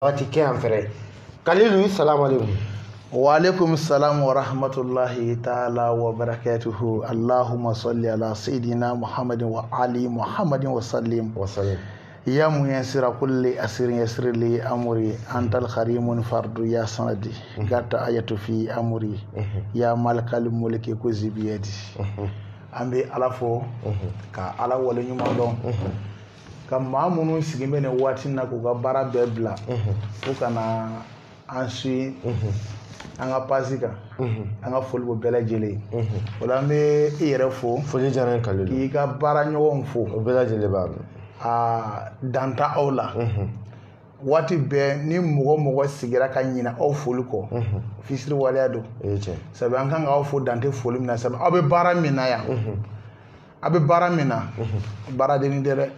Watike amfere Kalilu salamu alaikum. Wa alaikum salam wa rahmatullahi ta'ala wa barakatuhu. Allahumma salli ala sayidina Muhammadin wa ali Muhammadin wa sallim. Ya muyassira kulli asirin yassir li amri antal kharimun fardu ya sanadi gata ayatu fi amri ya malikal mulki ko zibiyadi ambe alafo ka ala wala nyuma don ka mamunu sigimbe ne watin na ko ga bara bebla ko kana ansi anga pasika anga folbo bela jele wala me yere fo foli jaran Kalilu ki ga bara nyowon fo bela jele ba a danta aula wati be ni mogo sigira ka nyina aw foli ko fisiri wala do sabe an kan aw fo dante foli mina sabe abe bara mina ya abe bara mina bara de ni dere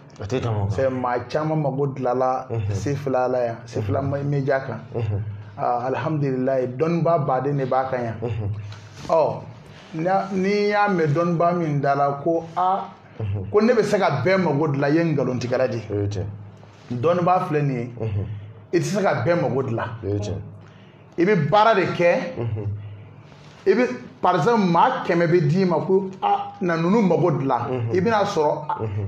c'est ma chama magod lala siflala ya sifla me jaka alhamdulillah don ba de ne ba kan ya oh ni ya me don ba min dala ko a ko ne be se ka bɛɛ mago dilan ye ngalontigɛla de dɔnnibaa filɛ nin ye i tɛ se ka bɛɛ mago dilan i bɛ baara de kɛ i bɛ par exemple maa 100 bɛ d'i ma ko na ninnu mago dilan i bɛna sɔrɔ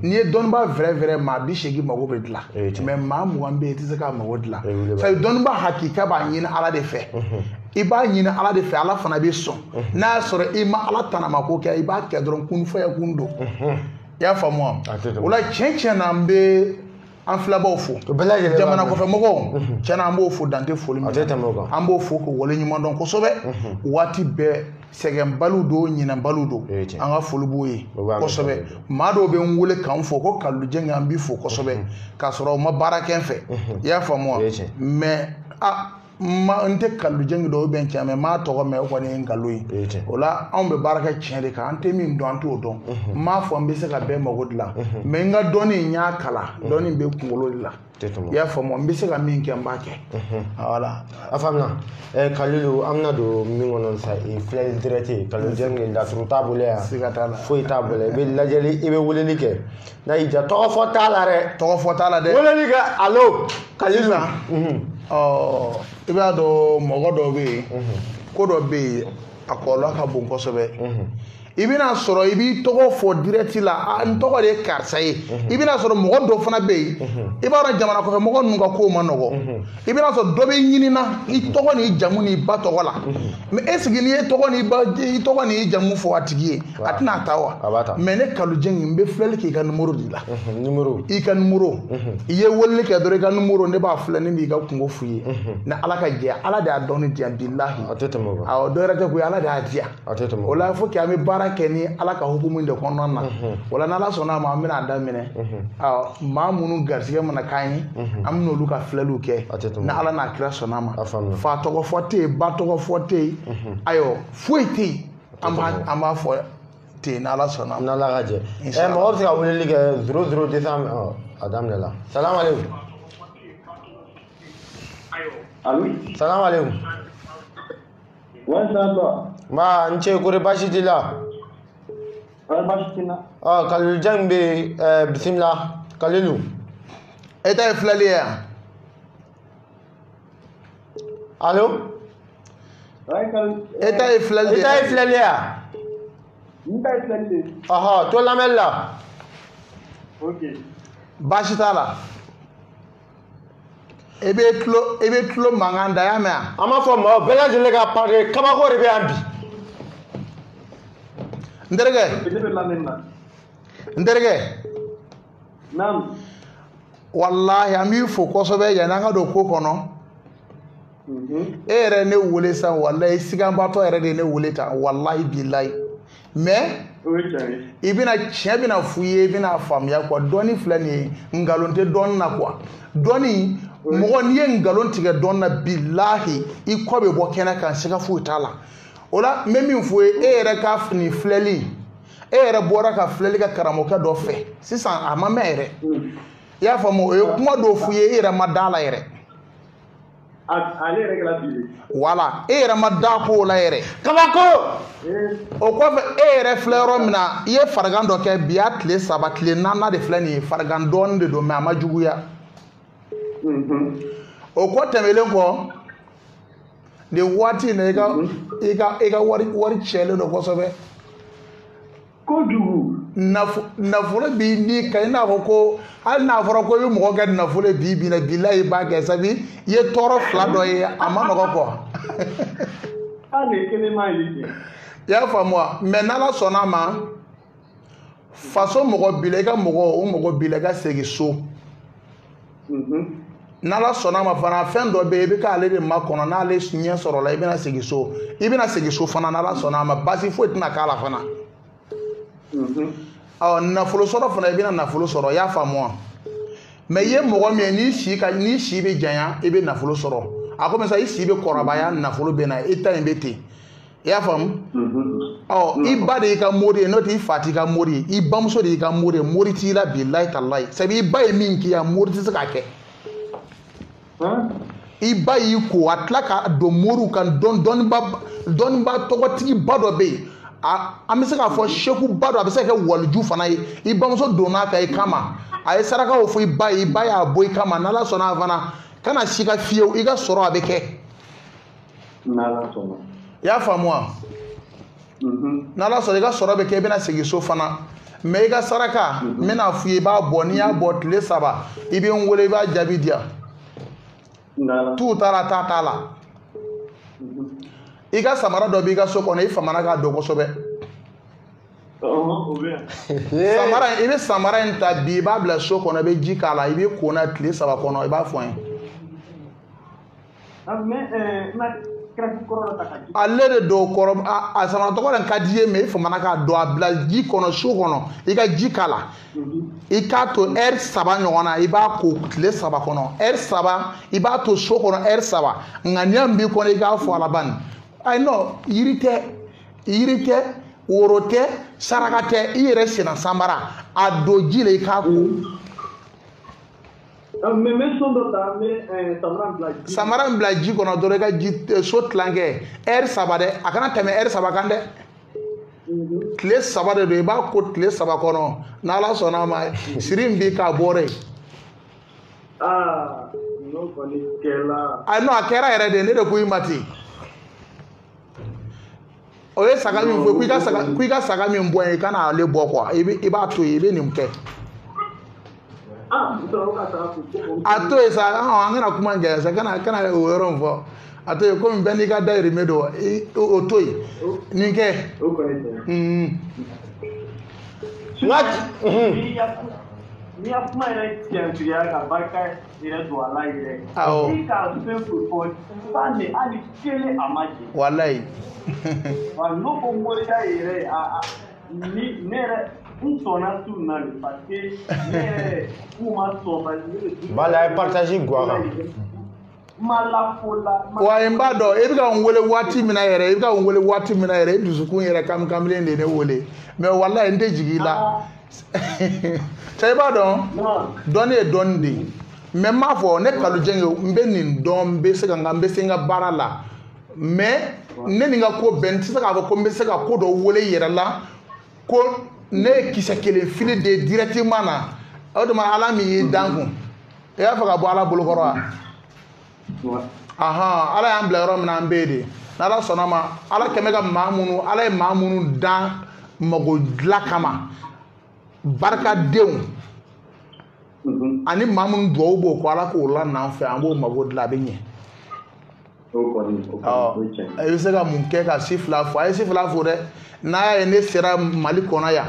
n'i ye dɔnnibaa vrai maa 80 mago bɛ dilan mais maa 20 bɛ yen i tɛ se ka mago dilan sabu dɔnnibaa hakika b'a ɲini ala de fɛ i b'a ɲini ala de fɛ ala fana bɛ sɔn n'a y'a sɔrɔ i ma ala tanama ko kɛ i b'a kɛ dɔrɔn kun fɔya kun don y'a faamu wa o la tiɲɛ na an bɛ an filabaw fo jamana kɔfɛ mɔgɔw tiɲɛ na an b'o fo dante foli min an b'o fo k'o wale ɲuman dɔn kosɛbɛ waati bɛɛ sɛgɛnbaliw don ɲinɛbaliw don an ka foli b'o ye kosɛbɛ maa dɔw bɛ n wele k'an fo ko Kalilu Jɛngi an b'i fo kosɛbɛ k'a sɔrɔ u ma baara kɛ n fɛ i y'a faamu wa mais n tɛ Kalilu Jɛngi dɔw bɛn tiɲɛ mais maa tɔgɔ mɛn o kɔni ye Nkalon ye o la anw bɛ baara kɛ tiɲɛ de kan an tɛ min dɔn an t'o dɔn n m'a fɔ n bɛ se ka bɛɛ mago dilan mais n ka dɔnni n y'a kalan dɔnni bɛ kunkolo de la i y'a faamu n bɛ se ka min kɛ n b'a kɛ voilà a faamuna Kalilu an bɛna don min kɔnɔ sa filɛ direct Kalilu Jɛngi laturu t'a bolo yan siga t'a la foyi t'a bolo i bɛ lajɛli i bɛ weleli kɛ n'a y'i diya tɔgɔ fɔ t'a la dɛ tɔgɔ fɔ t'a la dɛ weleli kɛ allo Kalilu i b'a dɔn mɔgɔ dɔw bɛ yen ko dɔ bɛ yen a kɔlɔlɔ ka bon kosɛbɛ i bɛna sɔrɔ i b'i tɔgɔ fɔ direct la n tɔgɔ de ye karisa ye i bɛna sɔrɔ mɔgɔ dɔ fana bɛ yen i b'a dɔn jamana kɔfɛ mɔgɔ ninnu ka kow ma nɔgɔ i bɛna sɔrɔ dɔ bɛ ɲinina i tɔgɔ n'i jamu n'i ba tɔgɔ la mais est-ce que n'i ye tɔgɔ n'i jamu fɔ a tigi ye a tɛna ta wa mais ne Kalilu Jɛngi n bɛ filɛli k'i ka numéro de la i ka numéro i ye weleli kɛ dɔrɔn i ka numéro ne b'a filɛ ne b'i ka kungo f'u ye ni ala ka jɛ ala de y'a dɔn ne diyan bilahi awɔ dɔ yɛrɛ tɛ koyi ala de y'a diyan o la il faut que an bɛ baara kɛ ni ala ka hukumu de kɔnɔna na wala n'ala sɔnna ma an bɛna daminɛ maa minnu garisɛgɛ mana k'an ye an bɛna olu ka filɛliw kɛ ni ala n'a kira sɔnna ma fa tɔgɔ fɔ tɛ yen ba tɔgɔ fɔ tɛ yen ayiwa foyi tɛ yen an b'a fɔ ten ni ala sɔnna ma n'ala ka jɛ mɔgɔ bɛ se ka weleli kɛ 00 décembre a daminɛla salamu aleykum salamu aleykum ma n cɛ kɔri baasi t'i la Kalilu Jɛngi bɛ bisimila Kalilu e ta ye filɛli ye yan allo e ta ye filɛli ye yan to lamɛnni la baasi t'a la i bɛ tulo mankan da y'a mɛn yan an b'a fɔ maaw bɛɛ lajɛlen ka pake kabako de bɛ yan bi n terikɛ wallahi an b'i fo kosɛbɛ yanni an ka don ko kɔnɔ e yɛrɛ ne wele sisan wallahi siganbatɔ yɛrɛ de ye ne wele tan wallahi bilahi mais i bɛna tiɲɛ bɛna f'u ye i bɛna faamuya quoi dɔnni filɛ nin ye nkalon tɛ dɔnni na quoi dɔnni mɔgɔ n'i ye nkalon tigɛ dɔnni na bilahi i kɔ bɛ bɔ kɛnɛ kan siga foyi t'a la o la n bɛ min f'u ye e yɛrɛ ka nin filɛli e yɛrɛ bɔra ka filɛli kɛ karamɔgɔkɛ dɔ fɛ sisan a ma mɛn yɛrɛ i y'a faamu o ye kuma dɔw f'u ye e yɛrɛ ma da la yɛrɛ wala e yɛrɛ ma da ko la yɛrɛ kabako o kɔfɛ e yɛrɛ filɛ yɔrɔ min na i ye farigan dɔ kɛ bi a tile 3 tile 4 de filɛ nin ye farigan dɔɔni de don mais a ma juguya o ko tɛmɛlen kɔ de waati na i ka wari cɛlen don kosɛbɛ kojugu nafolo bi ni ka i n'a fɔ ko hali n'a fɔra ko i bɛ mɔgɔ kɛ nafolo bi na bilahi i b'a kɛ sabi i ye tɔɔrɔ fila dɔ ye a ma nɔgɔ kɔ i y'a faamu wa mais n'Ala sɔnna ma faso mɔgɔ bila i ka mɔgɔ o mɔgɔ bila i ka segin so n'Ala sɔnna ma fana fɛn dɔ bɛ yen i bɛ k'ale de makɔnɔ n'ale ɲɛ sɔrɔ la i bɛna segin so fana n'Ala sɔnna ma basi foyi tɛna k'a la fana nafolo sɔrɔ fana i bɛna nafolo sɔrɔ i y'a faamu wa mais i ye mɔgɔ min ye n'i si bɛ janya i bɛ nafolo sɔrɔ a komi sa i si bɛ kɔrɔbaya nafolo bɛ na i ta in bɛ ten i y'a faamu i ba de y'i ka mori ye n'o tɛ i fa t'i ka mori ye i bamuso de y'i ka mori ye mori t'i la bilahi talahi sabu i ba ye min k'i ya mori tɛ se k'a kɛ i ba y'i ko a tila ka don moriw kan dɔnniba tɔgɔtigiba dɔ bɛ yen an bɛ se k'a fɔ sekuba dɔ a bɛ se ka kɛ waliju fana ye i bamuso donna kan i kama a ye sarakaw fɔ i ba y'a bɔ i kama n'Ala sɔnna a fana kana si ka fiyewu i ka sɔrɔ a bɛ kɛ i y'a faamu wa n'Ala sɔnna i ka sɔrɔ bɛ kɛ i bɛna segin so fana mais i ka saraka n bɛna f'i ye i b'a bɔ n'i y'a bɔ tile 3 i bɛ n wele i b'a jaabi di yan tu t'a la ta t'a la i ka samara dɔ b'i ka so kɔnɔ i famana k'a dɔn kosɛbɛ samara i bɛ samara in ta bi i b'a bila so kɔnɔ i bɛ ji k'a la i bɛ ko na tile 3 kɔnɔ i b'a fɔ n ye ale de don kɔrɔ a samara tɔgɔ de ka di ye mais i famana k'a dɔn a bila ji kɔnɔ so kɔnɔ i ka ji k'a la i k'a to heure 3 ɲɔgɔn na i b'a ko tile 3 kɔnɔ heure 3 i b'a to so kɔnɔ heure 3 ŋaniya min b'i kɔnɔ i k'a fɔ a la bani ayi non yiri tɛ woro tɛ saraka tɛ i yɛrɛ senna sanbara a don ji la i k'a ko samara in bila ji kɔnɔ dɔrɔn i ka ji so tilankɛ heure 3 dɛ a kana tɛmɛ heure 3 kan dɛ tile 3 de don i b'a ko tile 3 kɔnɔ n'Ala sɔnna a ma siri in b'i k'a bɔra yen a kɛra yɛrɛ de ne de ko i ma ten o ye saga min fɔ k'i ka saga min bɔ yen i kana ale bɔ quoi i b'a to yen i bɛ nin kɛ a to yen sa an kana kuma gɛlɛya sa kana o yɔrɔ in fɔ a to yen komi bɛɛ n'i ka dayirimɛ don o to yen nin kɛ n'i y'a kuma yɛrɛ tiɲɛtigiya ka barika yɛrɛ don a la yɛrɛ i ka fɛn fɔ sanni hali kelen a ma jɛ walayi wa n'o ko moriya yɛrɛ ne yɛrɛ n sɔnna su na de parce que ne yɛrɛ n ma sɔn parce que voilà a ye partage guwa kan ma lafola wa n b'a dɔn i bɛ ka n wele waati min na yɛrɛ i dusukun yɛrɛ kamikamilen de ne wele mais walayi n tɛ jigin i la cɛ i b'a dɔn dɔnni ye dɔnni de ye mais n m'a fɔ ne Kalojɛn n bɛ nin dɔn n bɛ se n ka baara la mais ne ni n ka ko bɛɛ n tɛ se k'a fɔ ko n bɛ se ka ko dɔ wele i yɛrɛ la ko ne ye kisɛ kelen fili de directement na o de ma Ala min y'i dan kun i y'a fɛ ka bɔ Ala bolokɔrɔ wa Ala y'an bila yɔrɔ min na an bɛ yen de n'Ala sɔnna ma Ala kɛmɛ ka Ala ye maa minnu dan mago dilan kama barikadenw ani maa minnu dugawu b'o kɔ Ala k'o la n'an fɛ an b'o mago dilan a bɛ ɲɛ i bɛ se ka mun kɛ ka si fila fɔ a ye si fila fɔ dɛ n'a y'a ye ne sera Mali kɔnɔ yan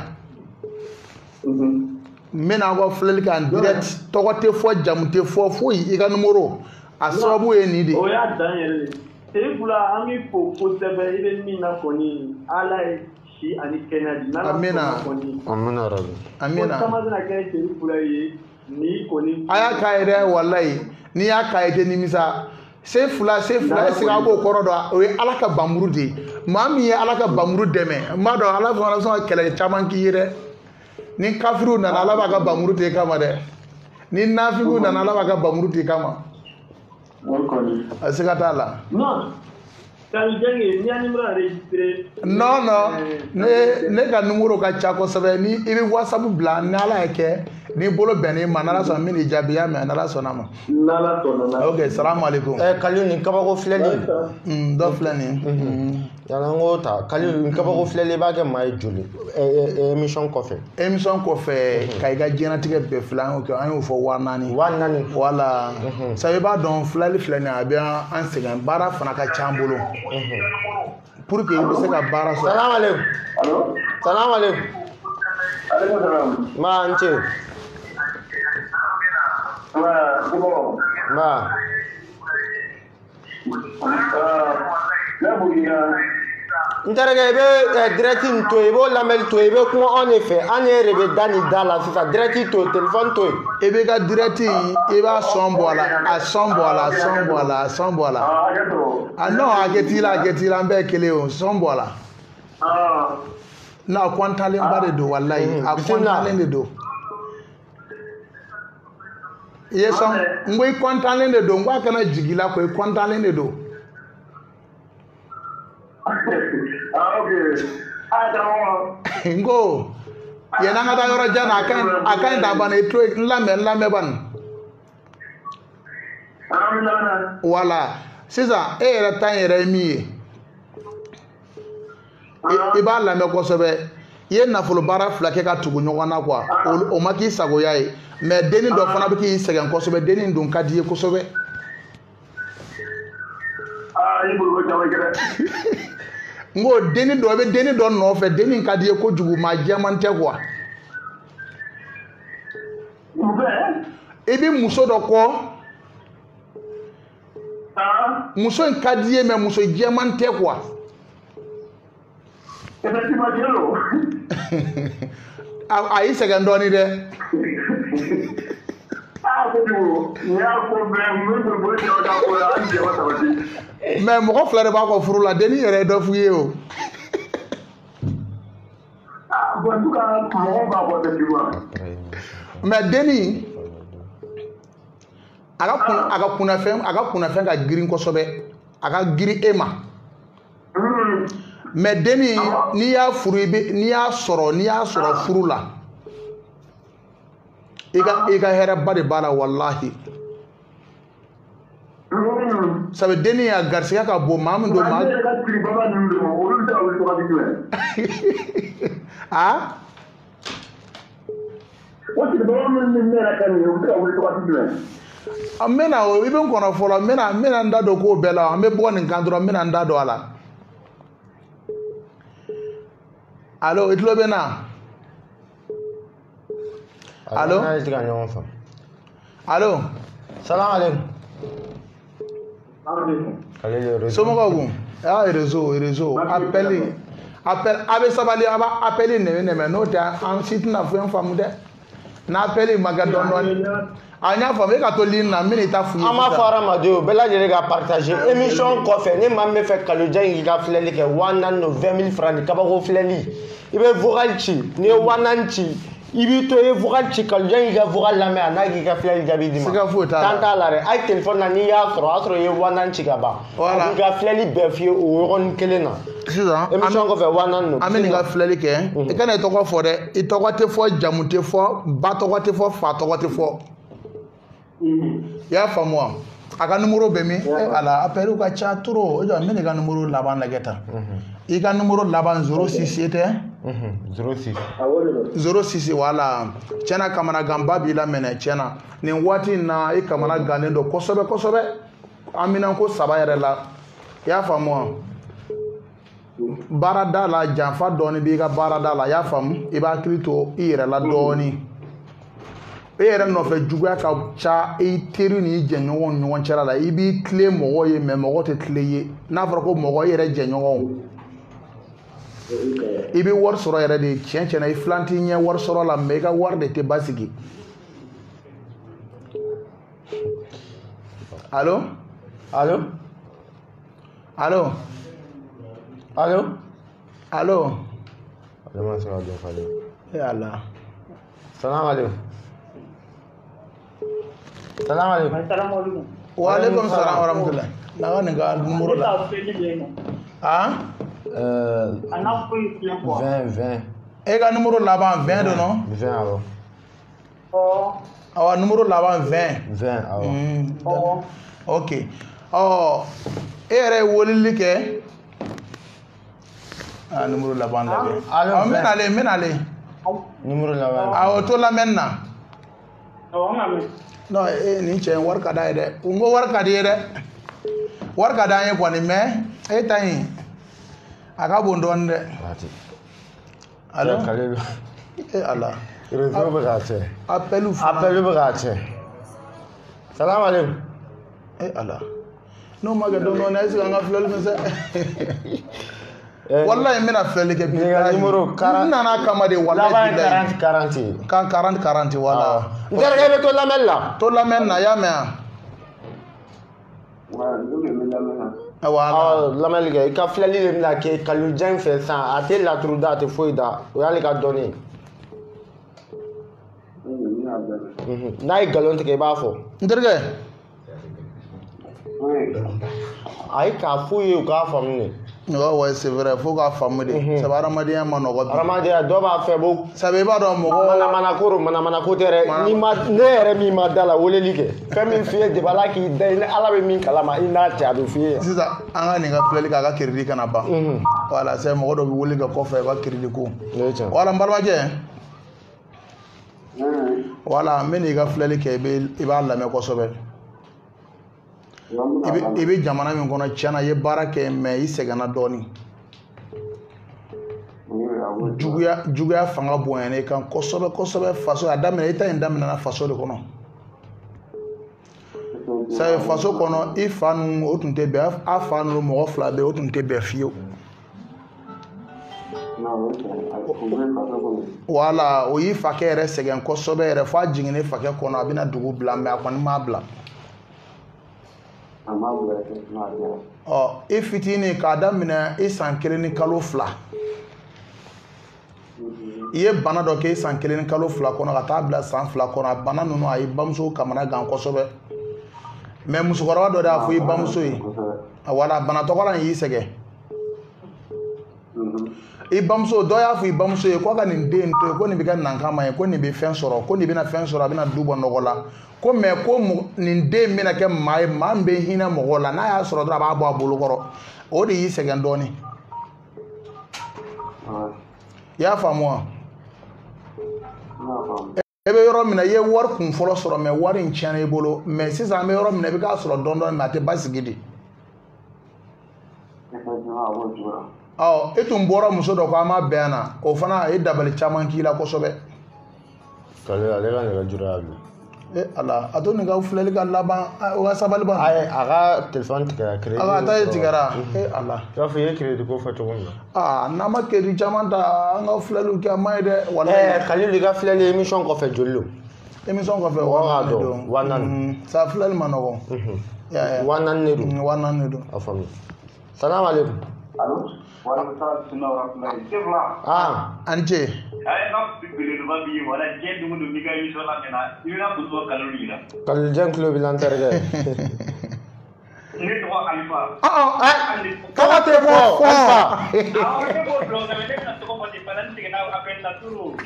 n bɛna aw ka filɛli kɛ en direct tɔgɔ tɛ fɔ jamu tɛ fɔ foyi i ka numéro a sababu ye nin de o y'a dan yɛrɛ de c'est pour la an b'i fo kosɛbɛ i bɛ min na kɔni Ala ye si ani kɛnɛya di n'Ala sɔnna kɔni amina rabi amina caman bɛna kɛ c'est pour ye ni kɔni a y'a k'a ye dɛ walayi n'i y'a k'a ye tɛ nimisa se fila est-ce que a b'o kɔrɔ dɔn o ye Ala ka banburu de ye maa min ye Ala ka banburu dɛmɛ n b'a dɔn Ala fana bɛ sɔn ka kɛlɛ caman k'i ye dɛ ni kafiriw nana Ala b'a ka banburu t'e kama dɛ ni nafigiw nana Ala b'a ka banburu t'e kama a se ka t'a la non Non, ne ka numéro ka ca kosɛbɛ ni i bɛ WhatsApp bila ni Ala y'a kɛ ni bolo bɛnn'i ma n'Ala sɔnna min jaabiya mɛn n'Ala sɔnna ma. Ok, salamu alaikum. Kalilu nin kabako filɛ nin dɔ filɛ nin yana n k'o ta Kalilu nin kabako filɛli i b'a kɛ maa ye joli émission kɔfɛ. Émission kɔfɛ ka i ka diɲɛlatigɛ bɛɛ filɛ an y'o fɔ 4000. 4000. Voilà. Sabu i b'a dɔn filɛli filɛ nin a bɛ an sɛgɛn baara fana ka ca an bolo. Pour que i bɛ se ka baara sɔrɔ. Salamu alaikum. Allo. Salamu alaikum. Alaikum salam. Ma n ce. Ma. N terikɛ i bɛ direct in to yen i b'o lamɛnni to yen i bɛ kuma anw de fɛ an yɛrɛ de bɛ da nin da la sisan direct to yen téléphone to yen. I bɛ ka direct i b'a sɔn bɔ a la a sɔn bɔ a la a sɔn bɔ a la a sɔn bɔ a la. Non hakɛ t'i la hakɛ t'i la an bɛɛ ye kelen o sɔn bɔ a la. Non a kɔntanlenba de don walayi a kɔntanlen de don. I ye sɔn n ko i kɔntanlen de don n ko a kana jigin i la ko i kɔntanlen de don. n ko yan'an ka taa yɔrɔ jan na a ka ɲi ta bani i to yen n lamɛn bani. Wala sisan e yɛrɛ ta in yɛrɛ ye min ye i b'a lamɛn kosɛbɛ i ye nafolo baara 2 kɛ ka tugu ɲɔgɔn na quoi o ma k'i sagoya ye mais denni dɔ fana bɛ k'i sɛgɛn kosɛbɛ denni dun ka di ye kosɛbɛ. n ko denni dɔ i bɛ denni dɔ nɔfɛ denni ka di ye kojugu maa jɛman tɛ quoi. I bɛ muso dɔ kɔ muso in ka di ye mais muso jɛman tɛ quoi. A y'i sɛgɛn dɔɔnin dɛ. Mais mɔgɔ 2 de b'a kɔ furu la denni yɛrɛ ye dɔ f'u ye o. Mais denni a ka kunnafɛn ka girin kosɛbɛ a ka girin e ma. Mais denni n'i y'a sɔrɔ furu la i ka hɛrɛba de b'a la walahi. Sabu denni a garisɛgɛ ka bon maa min don maa. Ah? N bɛna o i bɛ n kɔnɔ fɔlɔ n bɛna n da don k'o bɛɛ la an bɛ bɔ nin kan dɔrɔn n bɛna n da don a la. Allo i tulo bɛ n na. Allo. Allo. Salamu alaikum. Somɔgɔw kun réseau appel a bɛ sabali a b'a appel nɛmɛ n'o tɛ an si tɛna fɛn faamu dɛ n'a appel ma kɛ dɔɔnin a y'a faamu e ka to ligne na n bɛna i ta f'u ye. An b'a fɔ hadamadenw bɛɛ lajɛlen ka partager émission kɔfɛ ni maa min bɛ fɛ Kalilu in k'i ka filɛli kɛ 20,000 francs ni kabako filɛli i bɛ vocal ci n'i ye 4000 ci i b'i to i ye vocal ci Kalilu k'i ka vocal lamɛn a n'a k'i ka filɛli jaabi di ma. Siga foyi t'a la. Tan t'a la dɛ hali téléphone na n'i y'a sɔrɔ o y'a sɔrɔ i ye 4000 ci ka ban. Voilà. A b'i ka filɛli bɛɛ f'i ye o yɔrɔnin kelen na. Sisan émission kɔfɛ 4000 don. An bɛ nin ka filɛli kɛ i kana i tɔgɔ fɔ dɛ i tɔgɔ tɛ fɔ jamu tɛ fɔ ba tɔgɔ tɛ fɔ fa tɔgɔ tɛ fɔ. I y'a faamu wa a ka numéro bɛ min ala appel ka ca trop o jɔ n bɛ nin ka numéro laban lajɛ tan i ka numéro laban 06 tɛ 06 wala tiɲɛna kamanaganba b'i la minɛ tiɲɛna nin waati in na i kamana gannen don kosɛbɛ kosɛbɛ an bɛna ko 3 yɛrɛ la i y'a faamu wa baarada la janfa dɔɔnin b'i ka baarada la i y'a faamu i b'a hakili to i yɛrɛ la dɔɔnin e yɛrɛ nɔfɛ juguya ka ca i teri ni jɛɲɔgɔnw ni ɲɔgɔn cɛla la i b'i tile mɔgɔ ye mais mɔgɔ tɛ tile ye n'a fɔra ko mɔgɔ i yɛrɛ jɛɲɔgɔnw i bɛ wari sɔrɔ yɛrɛ de tiɲɛ tiɲɛna i filan t'i ɲɛ wari sɔrɔ la mais i ka wari de tɛ basigi. Allo. E ala. Salamu alaikum. Wa alaikum salam wa rahmatullah. Na ni ga numéro la. Ah? Ana ko 20. E ga numéro là bas 20 do non? 20 alors. Oh. Awa numéro là bas 20. 20 alors. Oh. OK. Oh, ere wolili ke. Ah numéro là bas là. Ah men aller. Numéro là bas. Ah auto la menna. Oh ngame. No ni che warka da de. Ngo warka de de. Warka da yin kwani me e tan aka bondon de. Alors Khalil. Eh Allah. Réseau braché. Appel braché. Salam alaikum. Eh Allah. No maga don no na isi nga flel me se. Wallahi mina flel ke bi. Numéro 40. Nana kama de wallahi. 40. Kan 40 wala. Nderge to lamel la. To lamen na ya me. Wala. Lamel ge ka flali le na ke kalu jang fait ça ate la truda te foida. O ya le ka donner. Na i galon te ke ba fo. Nderge. Ai ka fuye o ka famne. No ouais c'est vrai faut ka famu de. Ça va ramadia manogo. Ramadia do ba fe bo. Ça be ba do mo mana ko tere ni ma ne ere mi ma dala wole like. Femi fiye de bala ki de ala be min kala ma ina cha do fiye. Sisa anga ni ga fleli ka kiridi kana ba. Wala c'est mo do bi woli ga ko fe ba kiridi ko. Wala mbalma je. Wala meni ga fleli ke be iba la me ko sobe. Ibe jamana min kono tiana ye barake me isegana doni. Juguya fanga boyane kan kosobe faso adamena ita ndamena na faso de kono. Sa faso kono ifanu otunte be afanu mo fla be otunte be fio. Wala o yi fakere segen kosobe re fa jingine fake kono abina dugu bla me akwan ma bla. Oh, ifitini ka damina isan kelen ni kalo fla. Iye bana do ke isan kelen ni kalo fla kono ka ta bla san fla kono bana nunu ayi bamso kamana gan kosobe. Me musukora do da fu yi bamso yi. Wala bana to kola yi sege. I bamso do ya fu yi bamso yi ko ka ni den to ko ni bi ka nan kama ko ni bi fen soro ko ni bi na fen soro bi na dubo nogola. Ko me ko nin den mina ke mai mambe hina mogola na ya soro dra ba bo abulu koro o de yi segen doni ya famu ebe yoro mina ye war kun folo soro me war in chane bolo me sisa me yoro mina bi ka soro dondon ma te basigidi etum boro muso do ko ama bena o fana e dabali chaman kila ko sobe kale ale ga ne jura abi Allah atoni ga fuleli ga laba o sabali ba ay aga telephone tigara credit aga ta tigara Allah ya fi credit ko fato wonna na ma ke di jamanta nga fulelu ke mai de wala khalil ga fuleli émission ko fe jollo émission ko fe wanan sa fuleli manogo ya wanan ne do afami salam alaikum Allô? Wala anje ay na bibili do babi wala je dum do diga yi so la mena ina bu so kalori la kal jang club lanterge ni to alifa kama te bo alfa ke bo do na me na to ko di palanti na apen na turu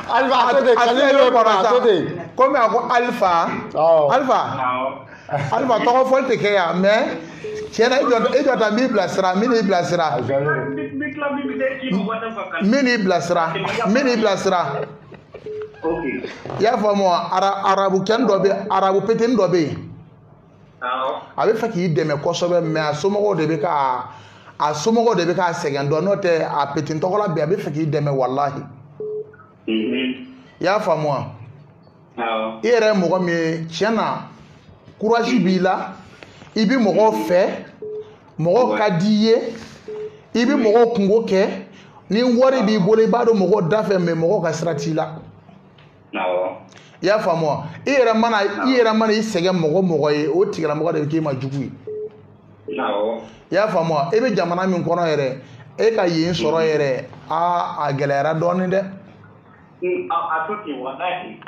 alfa atode khalil ko atode comme ako alfa alfa to ko folte ke ya mais chena ijo ta mi blasra mini blasra okay ya famo arabu ken do be arabu petin do be abi faki deme ko so be me asomo de be ka segen do no te a petin to kola be abi faki deme wallahi ya famo ire mo ko mi chena courage bila ibi mogo fe mogo kadiye ibi mogo kungo ke ni wari bi bole bado mogo dafe me mogo ka stratila ya famo ira mana isege mogo ye o tigala mogo de ke ma jugu ya famo ebe jamana min kono yere e ka yin soro yere a gelera doni de a tuki wallahi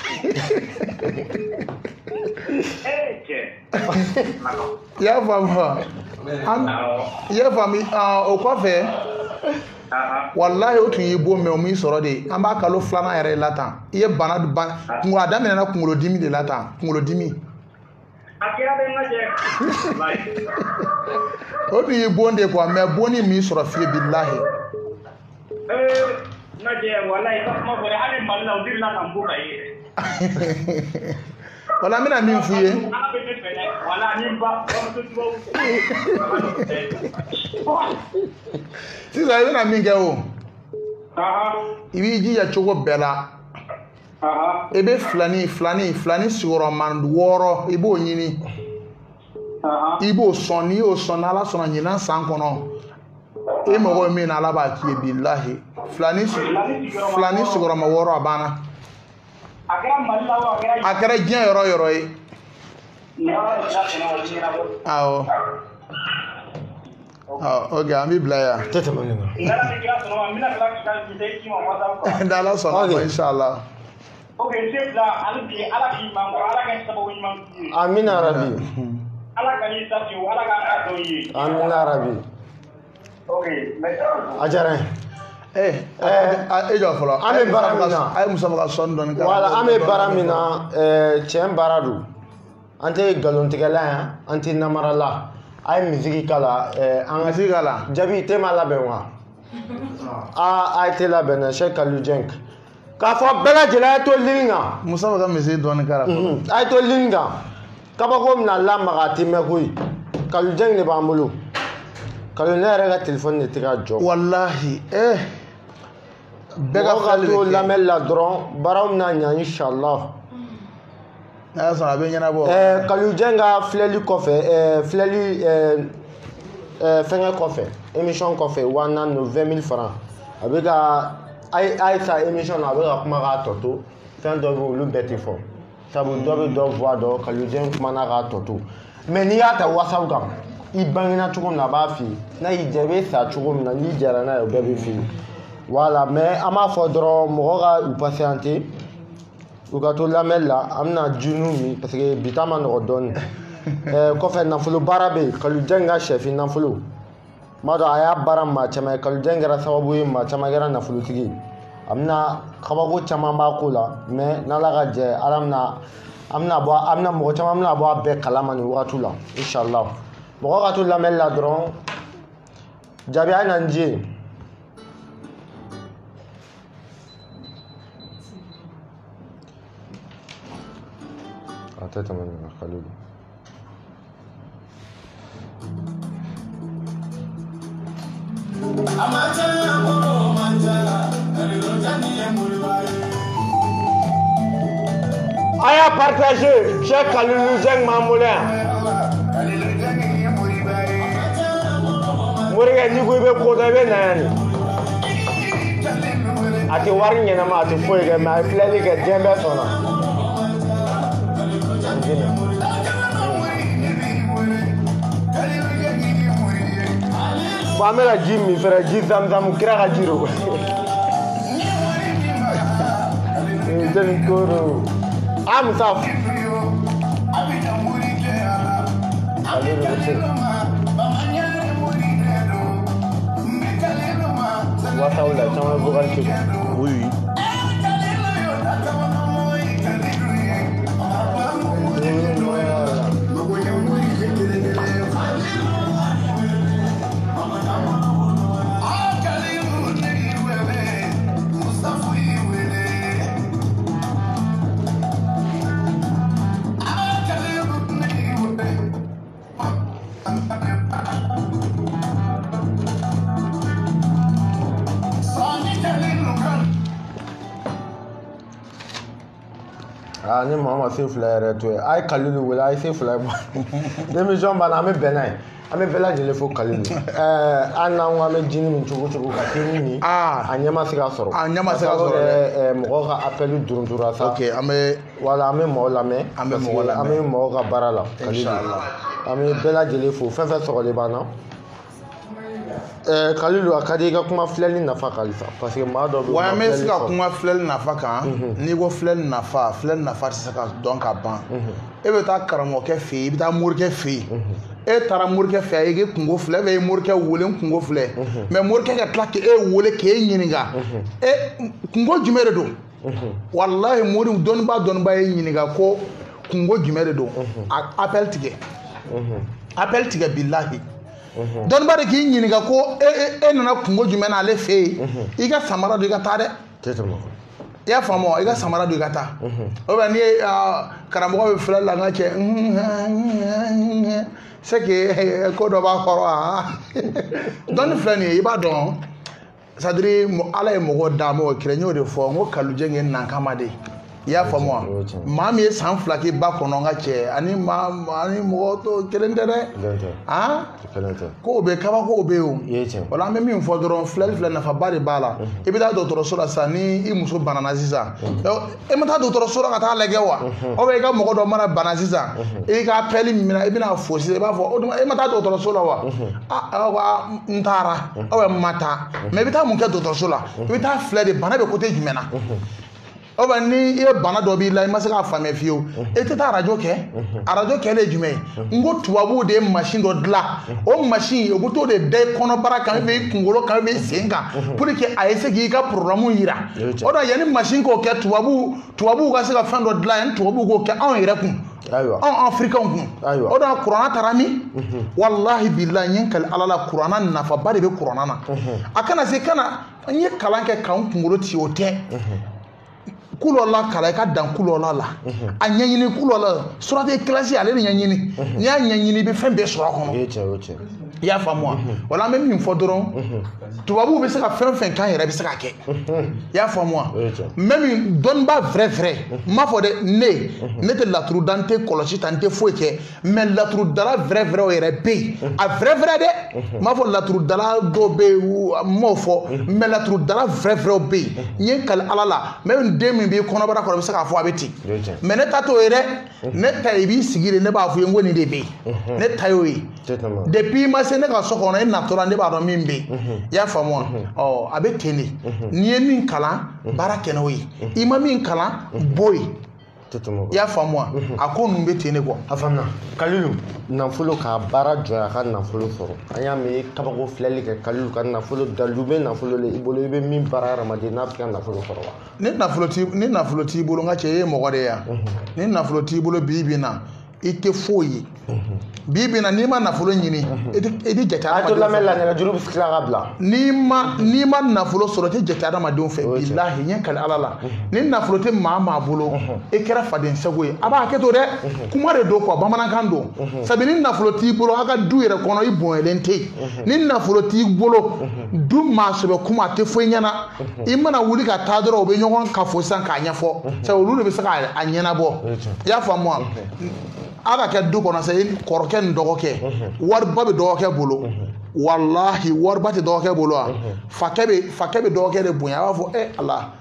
Ya fama. Ya fami o kɔfɛ. Wallahi o tun y'i bo mɛ o min sɔrɔ de an b'a kalo filanan yɛrɛ la tan I ye bana kunkolo a daminɛna kunkolodimi de la tan kunkolodimi o tun y'i bon de quoi mais bonni min sɔrɔ fiye billahi wala mina min f'u ye sisan I bɛna min kɛ o I b'i jija cogo bɛɛ la I bɛ filani sigiyɔrɔma 6 I b'o ɲini I b'o sɔn n'i y'o sɔn n'Ala sɔnna ɲinan san kɔnɔ I mago min na Ala b'a k'i ye billahi filani sigiyɔrɔma 6 a banna a kɛra diɲɛ yɔrɔ yɔrɔ ye awɔ ok an b'i bila yan n'Ala sɔnna ma inshallah amina rabi amina rabi ajara jɔ fɔlɔ an bɛ baara min na a ye musabaka sɔnni dɔɔni kɛ wala an bɛ baara min na tiɲɛ baara don an tɛ nkalontigɛla yan an tɛ namarala a ye misiki k'a la an ka misiki k'a la jaabi te ma labɛn wa a ye te labɛn dɛ Sheikh Kalilu Jeng k'a fɔ bɛɛ lajɛlen a ye to ligne kan musabaka misiki dɔɔni k'a la fɔlɔ a ye to ligne kan kabako bɛna lamaga a tɛ mɛn koyi Kalilu Jeng de b'an bolo Kalilu ne yɛrɛ ka téléphone de tɛ ka jɔ wallahi bɛɛ ka to lamɛnni la dɔrɔn baaraw bɛna ɲɛ inshallah n'a sɔrɔ a bɛ ɲɛnabɔ Kalilu Jeng ka filɛli kɔfɛ fɛngɛ kɔfɛ émission kɔfɛ 20 000 francs a bɛ ka a ye sa émission na a bɛ ka kuma k'a tɔ to fɛn dɔ bɛ olu bɛɛ tɛ fɔ sabu dɔ bɛ dɔ voix dɔn Kalilu Jeng kumana k'a tɔ to mais n'i y'a ta WhatsApp kan I bangena cogo min na a b'a f'i ye n'a y'i diya I bɛ sa cogo min na n'i jɛra n'a ye o bɛɛ bɛ f'i ye voilà mais an b'a fɔ dɔrɔn mɔgɔ ka u patienter u ka to lamɛnni la an bɛna jinu min parce que bi ta ma nɔgɔ dɔɔni kɔfɛ nafolo baara bɛ yen Kalilu Jeng ka sɛfin nafolo m'a dɔn a y'a baara maa caman ye Kalilu Jeng kɛra sababu ye maa caman kɛra nafolotigi ye a bɛna kabako caman b'a ko la mais n'Ala ka jɛ Ala bɛna mɔgɔ caman bɛna bɔ a bɛɛ kalama nin wagati la inshallah mɔgɔ ka to lamɛnni la dɔrɔn jaabi a ye na n di a tɛ tɛmɛ nin kan Kalilu a y'a partagé Cheikh Kalilu Jeng m'an bolo yan morikɛ n'i ko I bɛ ko dɔn I bɛ na yan de a tɛ wari ɲɛnama a tɛ foyi kɛ mais a ye filɛli kɛ diɲɛ bɛɛ sɔnna bon an bɛna ji min fɛnɛ ji Zamzam kira ka ji don jeli koro Musaf WhatsApp la caman bɛ vocal kɛ oui ni mɔgɔ ma se fila yɛrɛ to ye a ye Kalilu wele a ye se fila ye démission banna an bɛ bɛn n'a ye an bɛ bɛɛ lajɛlen fo Kalilu an n'an ko an bɛ jini min cogo cogo ka teli min a ɲɛ ma se ka sɔrɔ a ɲɛ ma se ka sɔrɔ dɛ mɔgɔ ka appel duruntura sa ok an bɛ wala an bɛ mɔgɔ lamɛn an bɛ mɔgɔ lamɛn an bɛ mɔgɔ ka baara la Kalilu an bɛ bɛɛ lajɛlen fo fɛn fɛn sɔgɔlen b'an na Kalilu akadi ka kuma filɛli nafa kalisa parce que maa dɔ bɛ wa me se ka kuma filɛli nafa kan n'i ko filɛli nafa tɛ se ka dɔn ka ban e bɛ taa karamɔgɔkɛ fɛ yen i bɛ taa morikɛ fɛ yen e taara morikɛ fɛ yen i kungo filɛ e bɛ morikɛ wele kungo filɛ mais morikɛ ka tila k'e wele k'e ɲininka kungo jumɛn de don wallahi mori dɔnniba ye ɲininka ko kungo jumɛn de don appel tigɛ billahi dɔnniba de k'i ɲininka ko e nana kungo jumɛn na ale fɛ yen i ka samara don i ka taa dɛ i y'a faamu i ka samara don i ka taa o bɛ n'i ye karamɔgɔ bɛ filɛ la n ka cɛ c'est que ko dɔ b'a kɔrɔ wa dɔnni filɛ nin ye i b'a dɔn c'est à dire ala ye mɔgɔ d'a ma o kɛra n y'o de fɔ n ko kalujɛ ye nankama de i y'a faamu wa maa min ye san 2 kɛ ba kɔnɔ n ka cɛ ani mɔgɔ tɔ kelen tɛ dɛ kow bɛ kabakow bɛ yen o wala an bɛ min fɔ dɔrɔn filɛli nafaba de b'a la i bɛ taa dɔgɔtɔrɔso la sisan ni i muso banana sisan e ma taa dɔgɔtɔrɔso la ka taa lajɛ wa ou bien i ka mɔgɔ dɔ mana bana sisan i ka appel minɛ i bɛna fo sisan i b'a fɔ o tuma e ma taa dɔgɔtɔrɔso la wa n taara ou bien n ma taa mais i bɛ taa mun kɛ dɔgɔtɔrɔso la i bɛ taa filɛ de bana bɛ côté jumɛn na o bɛ ni i ye bana dɔ b'i la i ma se k'a faamuya fiyewu e tɛ taa arajo kɛlen jumɛn ye n ko tubabuw de ye machine dɔ dilan o machine o bɛ t'o de da i kɔnɔbara kan i bɛ i kunkolo kan i bɛ i sen kan pour que a ye se k'i ka programme yira o de yanni machine k'o kɛ tubabuw ka se ka fɛn dɔ dilan yanni tubabuw k'o kɛ anw yɛrɛ kun anw africains kun o de kuranna taara min wallahi billahi n ye kali ala la kuranna nafaba de bɛ kuranna na a kana se kana n ye kalan kɛ k'an kunkolo ci o tɛ kulola kala i ka dan kulola la a ɲɛɲini kulola surate classe ale de ɲɛɲini n'i y'a ɲɛɲini i bɛ fɛn bɛɛ sɔrɔ a kɔnɔ i y'a faamu wa wala an bɛ min fɔ dɔrɔn tubabuw bɛ se ka fɛn fɛn k'an yɛrɛ bɛ se ka kɛ i y'a faamu wa même dɔnniba vrai n m'a fɔ dɛ ne tɛ laturu da n tɛ kɔlɔsi ta n tɛ foyi kɛ mais laturu dala vrai o yɛrɛ bɛ yen a vrai dɛ n m'a fɔ laturu dala dɔw bɛ yen n m'o fɔ mais laturu dala vrai bɛ yen n ye kali ala la même den min b'i kɔnɔbara kɔrɔ i bɛ se k'a fɔ a bɛ ten mais ne ta t'o ye dɛ ne ta i b'i sigi de ne b'a fɔ i ye n ko nin de bɛ yen ne ta y'o ye depuis i ma se ne ka so kɔnɔ e natɔla ne b'a dɔn min bɛ yen i y'a faamu wa a bɛ ten de n'i ye min kalan baara kɛ n'o ye i ma min kalan bɔ yen i y'a faamu wa a ko ninnu bɛ ten de kuwa a faamuna Kalilu nafolo k'a baara jɔ a ka nafolo sɔrɔ an y'a mɛn i kabako filɛli kɛ Kalilu ka nafolo dalilu bɛ nafolo la i bolo i bɛ min baara hadamaden n'a bɛ ka nafolo sɔrɔ wa ni nafolo t'i bolo n ka cɛ e ye mɔgɔ de ye yan ni nafolo t'i bolo bi bi in na i tɛ foyi ye bi bi in na n'i ma nafolo ɲini i tɛ jate a to lamɛn la nɛgɛjuru bɛ tila ka bila n'i ma nafolo sɔrɔ i tɛ jate adamadenw fɛ bilahi n ye kali ala la ni nafolo tɛ maa bolo e kɛra faden sago ye a b'a kɛ to dɛ kuma de don quoi bamanankan don sabu ni nafolo t'i bolo a ka du yɛrɛ kɔnɔ i bonyalen tɛ yen ni nafolo t'i bolo du maa sɛbɛ kuma a tɛ foyi ɲɛna i mana wuli ka taa dɔrɔn u bɛ ɲɔgɔn kan fo sisan k'a ɲɛfɔ sabu olu de bɛ se k'a ɲɛnabɔ i y'a faamu wa a ka kɛ du kɔnɔ sa kɔrɔkɛ ni dɔgɔkɛ wariba bɛ dɔgɔkɛ bolo wallahi wariba tɛ dɔgɔkɛ bolo wa fakɛ bɛ dɔgɔkɛ de bonya a b'a fɔ ala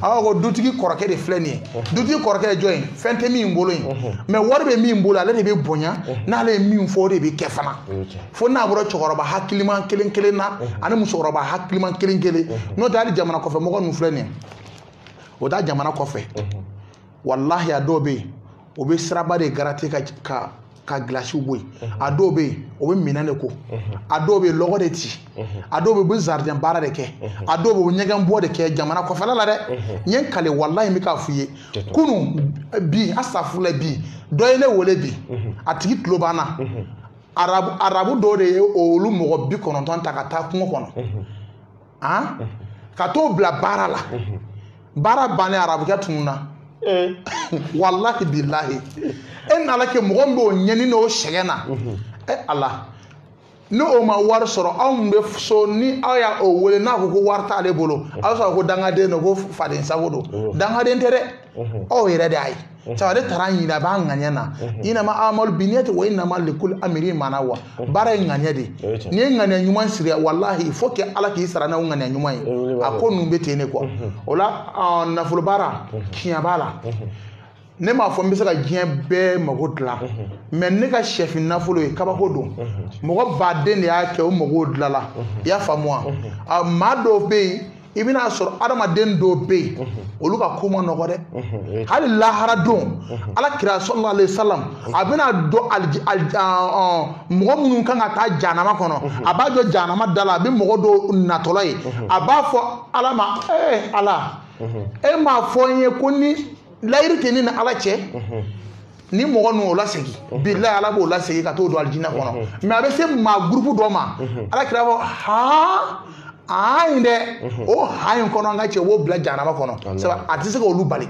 aw ko dutigi kɔrɔkɛ de filɛ nin ye dutigi kɔrɔkɛ ye jɔn ye fɛn tɛ min bolo yen mais wari bɛ min bolo ale de bɛ bonya n'ale ye min fɔ o de bɛ kɛ fana fo n'a bɔra cɛkɔrɔba hakiliman kelen na ani musokɔrɔba hakiliman kelen n'o tɛ hali jamana kɔfɛ mɔgɔ ninnu filɛ nin ye o t'a jamana kɔfɛ wallahi a dɔw bɛ yen o bɛ siraba de garate ka gilasiw bɔ yen a dɔw bɛ yen o bɛ minɛn de ko a dɔw bɛ yen lɔgɔ de ci a dɔw bɛ yen u bɛ jardin baara de kɛ a dɔw bɛ yen u bɛ ɲɛgɛn bɔ de kɛ jamana kɔfɛla la dɛ n ye kale wallahi n bɛ k'a f'i ye kunun bi asafurulayi bi dɔ ye ne wele bi a tigi tulo b'an na arabu dɔw de ye olu mɔgɔ 90 ta ka taa kungo kɔnɔ ka t'o bila baara la baara bannen arabukɛ tununa wallahi billahi e nana kɛ mɔgɔ min b'o ɲɛni n'o sɛgɛn na ala ni o ma wari sɔrɔ anw bɛ so ni aw y'a o wele n'a ko wari t'ale bolo aw sɔrɔ ko dangaden don ko faden sago don dangaden tɛ dɛ aw yɛrɛ de y'a ye sabu ale taara ɲini a b'a ŋaniya na inama amalu biniyati wa inama likuli amiri mana wa baara ye ŋaniya de n'i ye ŋaniya ɲuman siri wallahi faut que ala k'i sara n'o ŋaniya ɲuman ye a ko ninnu bɛ ten de quoi o la nafolo baara tiɲɛ b'a la ne m'a fɔ n bɛ se ka diɲɛ bɛɛ mago dilan mais ne ka sɛfin nafolo ye kabako don mɔgɔ baden de y'a kɛ o mago dilala i y'a faamu wa maa dɔw bɛ yen i bɛna sɔrɔ adamaden dɔw bɛ yen olu ka ko ma nɔgɔ dɛ hali lahara don ala kira sallallahu alaihi wasallam a bɛna dɔn mɔgɔ minnu kan ka taa jahanama kɔnɔ a b'a jɔ jahanama da la a bɛ mɔgɔ dɔw natɔla ye a b'a fɔ ala ma ala e m'a fɔ n ye ko ni layiri tɛ ne ni ala cɛ ni mɔgɔ ninnu o lasegin bilahi ala b'o lasegin ka t'o don alijinɛ kɔnɔ mais a bɛ se maa groupe dɔ ma ala kira fɔ ayi dɛ o ha in kɔnɔ an ka cɛ o b'o bila jahanama kɔnɔ sabu a tɛ se ka olu bali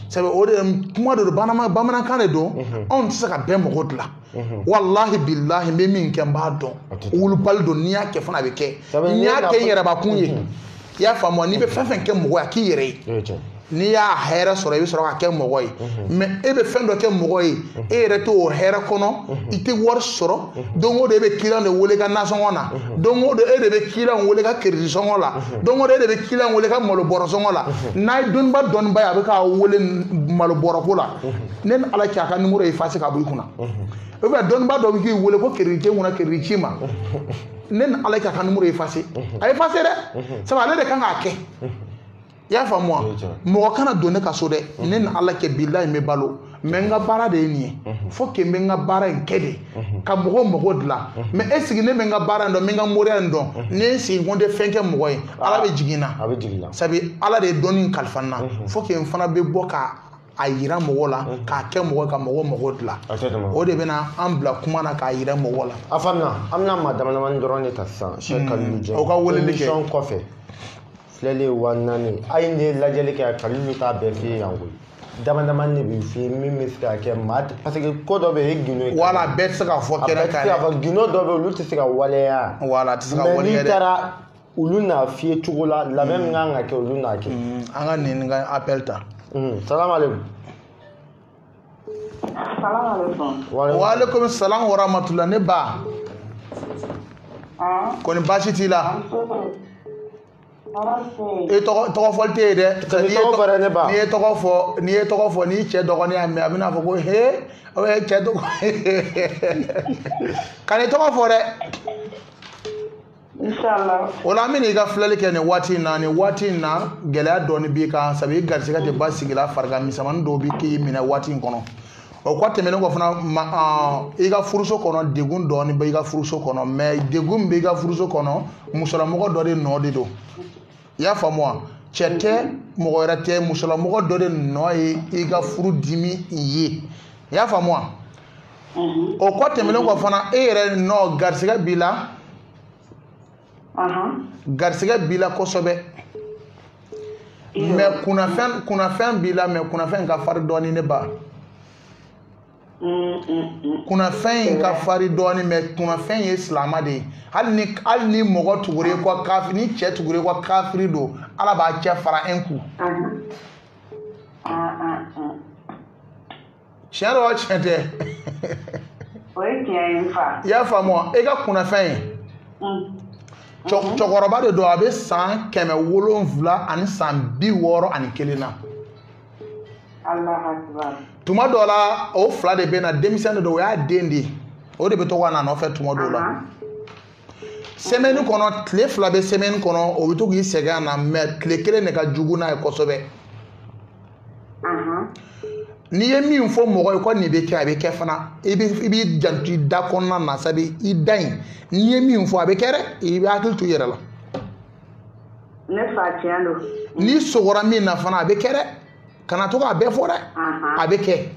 sabu o de kuma dɔ don bamanankan de don anw tɛ se ka bɛn mɔgɔ dilan wallahi bilahi n bɛ min kɛ n b'a dɔn wulibali don n'i y'a kɛ fana a bɛ kɛ n'i y'a kɛ n yɛrɛbakun ye i y'a faamu n'i bɛ fɛn fɛn kɛ mɔgɔ ye a k'i yɛrɛ ye n'i y'a hɛrɛ sɔrɔ i bɛ sɔrɔ ka kɛ mɔgɔ ye mais e bɛ fɛn dɔ kɛ mɔgɔ ye e yɛrɛ t'o hɛrɛ kɔnɔ i tɛ wari sɔrɔ don o don e bɛ client de wele ka nasɔngɔ na don o don e de bɛ client wele ka crédit sɔngɔ la don o don e de bɛ client wele ka malo bɔrɔ sɔngɔ la n'a ye dɔnniba ye a bɛ k'a wele malo bɔrɔ ko la ne ni ala cɛ a ka numéro effacer ka bɔ i kunna ou bien dɔnniba dɔ bɛ k'i wele ko crédit tɛ kunna crédit ci ma ne ni ala cɛ a ka numéro effacer a effacer dɛ sabu ale de kan k'a kɛ i y'a faamu wa mɔgɔ kana don ne ka so dɛ ne ni ala cɛ bilahi n bɛ balo mais n ka baara de ye nin ye faut que n bɛ n ka baara in kɛ de ka mɔgɔw mago dilan mais est ce que ne bɛ n ka baara in dɔn n bɛ n ka moriya in dɔn ni n sigi ko n tɛ fɛn kɛ mɔgɔ ye ala bɛ jigin na sabu ala de ye dɔnni kalifa n na faut que n fana bɛ bɔ ka a yira mɔgɔw la k'a kɛ mɔgɔ ka mɔgɔw mago dilan o de bɛna an bila kuma na k'a yira mɔgɔw la a faamuna an bɛna maa damadamani dɔrɔn de ta sisan Sɛki Kalilu Jɛn o ka weleli kɛ émission kɔfɛ filɛli 4 a ye ne lajɛli kɛ Kalilu t'a bɛɛ f'i ye yan koyi damadamani de bɛ f'i ye min bɛ se ka kɛ maa parce que ko dɔ bɛ yen e gindo ye wala bɛɛ tɛ se ka fɔ kɛnɛ kan dɛ gindo dɔ bɛ yen olu tɛ se ka waleya wala tɛ se ka waleya dɛ mais n'i taara olu n'a f'i ye cogo la labɛn min kan ka kɛ olu n'a kɛ an ka nin ka appel ta salamu alaikum wa alaikum salam wa rahmatulah ne ba kɔni baasi t'i la e tɔgɔ fɔli tɛ yen dɛ n'i ye tɔgɔ fɔ n'i cɛ dɔgɔnin y'a mɛn a bɛna fɔ ko he cɛ dɔgɔ ka n'i tɔgɔ fɔ dɛ inshallah o la an bɛna i ka filɛli kɛ nin waati in na gɛlɛya dɔɔni b'i kan sabu i garisɛgɛ tɛ ba sigila farigan misɛnmanin dɔw bɛ k'i minɛ waati in kɔnɔ o kɔ tɛmɛnen kɔ fana i ka furuso kɔnɔ degun dɔɔni bɛ i ka furuso kɔnɔ mais degun bɛ i ka furuso kɔnɔ musolamɔgɔ dɔ de nɔ de don i y'a faamu wa cɛ tɛ mɔgɔ wɛrɛ tɛ musolamɔgɔ dɔ de nɔ ye i ka furu dimi ye i y'a faamu wa o kɔ tɛmɛnen kɔ fana e yɛrɛ nɔ garisɛgɛ b'i la garisɛgɛ b'i la kosɛbɛ mais kunnafɛn b'i la mais kunnafɛn ka fari dɔɔni ne ba kunnafɛn in ka fari dɔɔni mais kunnafɛn ye silamɛ de ye hali ni mɔgɔ tugura i kɔ kafiri ni cɛ tugura i kɔ kafiri don ala b'a cɛ fara un coup tiɲɛ dɔ tiɲɛ tɛ o ye tiɲɛ ye fa i y'a faamu wa e ka kunnafɛn ye cɛkɔrɔba de don a bɛ san 7 ani san 61 na tuma dɔ la o 2 de bɛ na denmisɛnnin de don o y'a den de o de bɛ to ka na nɔfɛ tuma dɔw la semaine kɔnɔ tile 2 bɛ semaine kɔnɔ o bɛ to k'i sɛgɛn a na mais tile 1 de ka jugu n'a ye kosɛbɛ n'i ye min fɔ mɔgɔ ye ko nin bɛ kɛ a bɛ kɛ fana i b'i janto i da kɔnɔna na sabu i da in n'i ye min fɔ a bɛ kɛ dɛ i bɛ hakili to i yɛrɛ la ne fa tiɲɛ don n'i sɔgɔra min na fana a bɛ kɛ dɛ kana to k'a bɛɛ fɔ dɛ a bɛ kɛ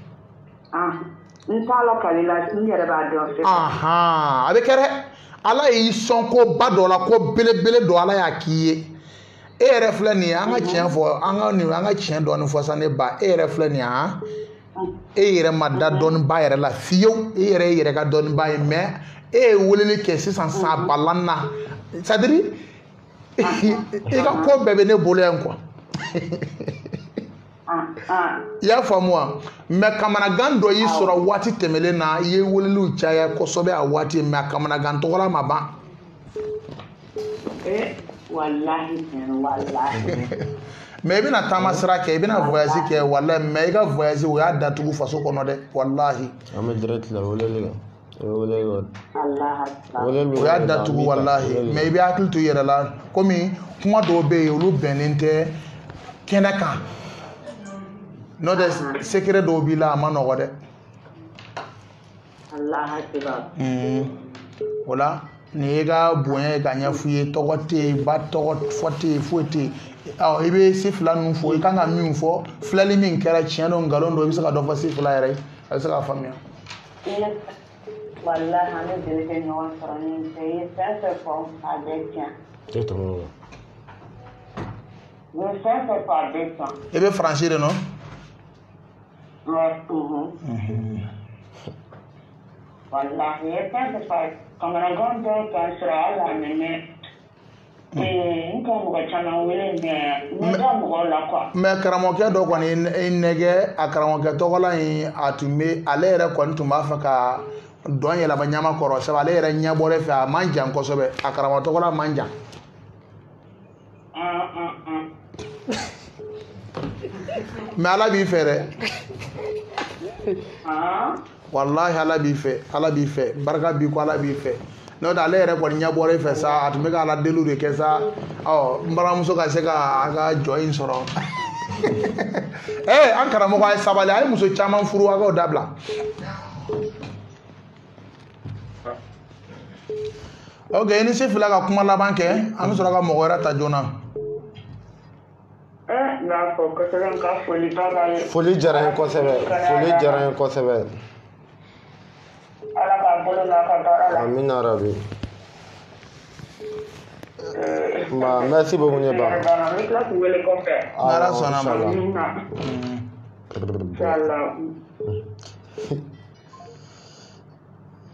n t'a la kalila n yɛrɛ b'a dɔn a bɛ kɛ dɛ ala y'i sɔn ko ba dɔ la ko belebele dɔ ala y'a k'i ye e yɛrɛ filɛ nin ye an ka tiɲɛ fɔ an ka tiɲɛ dɔɔni fɔ san ne ba e yɛrɛ filɛ nin ye e yɛrɛ ma da dɔɔni ba yɛrɛ la fiyewu e yɛrɛ ye yɛrɛ ka dɔɔni ba ye mais e ye weleli kɛ sisan san balan na c'est à dire i ka ko bɛɛ bɛ ne bolo yan quoi i y'a faamu wa mais kamanagan dɔ y'i sɔrɔ waati tɛmɛlen na i ye weleliw caya kosɛbɛ a waati mais a kamanagan tɔgɔla ma ban wallahi mais bina tamasra ke bina voyage ke wallahi mais ga voyage o ya datugu faso kono de wallahi am direct la wala Allah o ya datugu wallahi mais bi akil to yera la komi kuma do be olu benente kenaka no de secret do bi la manogo de Allah akbar wala ni ga boye ga nya fuye togote ba togot fote fote aw ibe sifla nu fo kanga mi fo flali min kera chiano ngalon do bisa ka do fa sifla yare ay saka famia wallahi ane de ke no sarani c'est ça form avec tiens c'est tout mais ça c'est pas avec ça ebe franchir non wallahi c'est pas comme un grand quand sera la mais mais karamoke do ko ni nege akaramoke to gola yi atume ale yere ko ntuma fa ka don yela banyama koro se ale yere nya bore fa manja ko sobe akaramoke to gola manja mais ala bi fere wallahi ala bi fe baraka bi ko ala bi fe no da le re ko nya bore fe sa atume ka ala delu de ke sa oh mbara muso ka se ka aga join soro eh ankara mo ko ay sabale ay muso chaman furu aga o dabla okay ni se fila ka kuma laban ke am soro ka mo wera ta jona na ko ko se ka foli baba foli jara ko sebe ala ka bolo na ka dara amin arabi ma merci beaucoup ne ba ara sona ma inshallah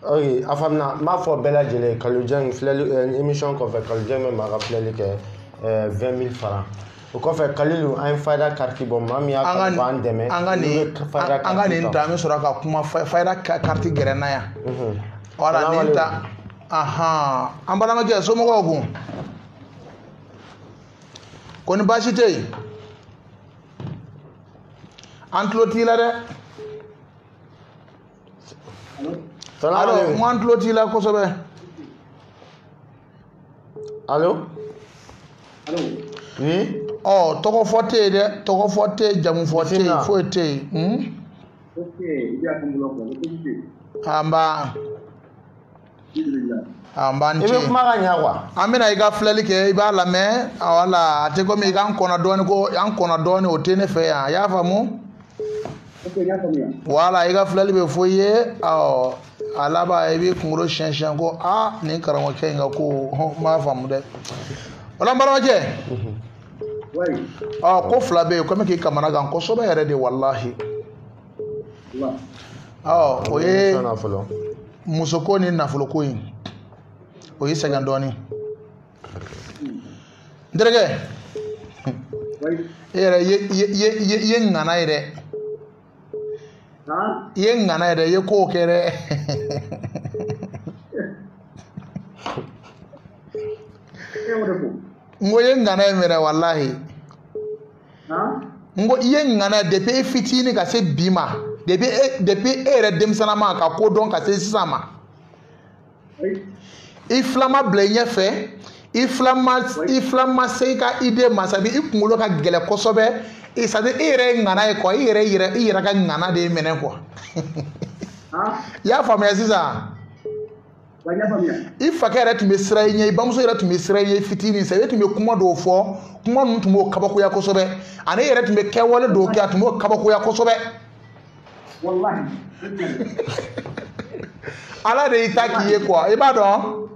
okay afamna ma fo bela jele kalujang flelu émission ko fait kalujang me ma rappeler que 20000 francs o ko fait kalilu un fayda carte bon mami ya ko ban deme anga ni nta mi sura ka kuma fayda carte gerena ya ora ni nta aha ambala ma je so mo ko gun ko ni bashi tey antlotila de allo mo antlotila ko sobe allo oui oh toko forte jamu forte fote okay ya kumulo ko amba nche ibe kuma ga nyawa amina iga fleli ke iba la me wala ate ko mi ga nkona doni o tene fe ya famu okay ya famia wala iga fleli be foye alaba ibe kungro shen ko ni karamo ke nga ko ma famu de wala mbara je wai ko fla be ko me ke kamana ga ko so be yare de wallahi oye musoko ni nafulo ko yin oye segandoni nderege ere ye ngana ire ye ngana ire ye ko kere ngo ye ngana emere wallahi ngo ye ngana depuis fitini ka se bima depuis ere demsana ma ka ko don ka se sisama iflama blenye fe iflama se ka ide masabi ikungulo ka gele kosobe isade ere ngana ko ire ka ngana de mene ko ya famya sisa ifa ka ere tumi srayenye ibamuso ere tumi srayenye fitini se tumi kuma do fo kuma nu tumi kabako ya kosobe ana ere tumi kewole do ka tumi kabako ya kosobe wallahi ala de itaki ye kwa ibadon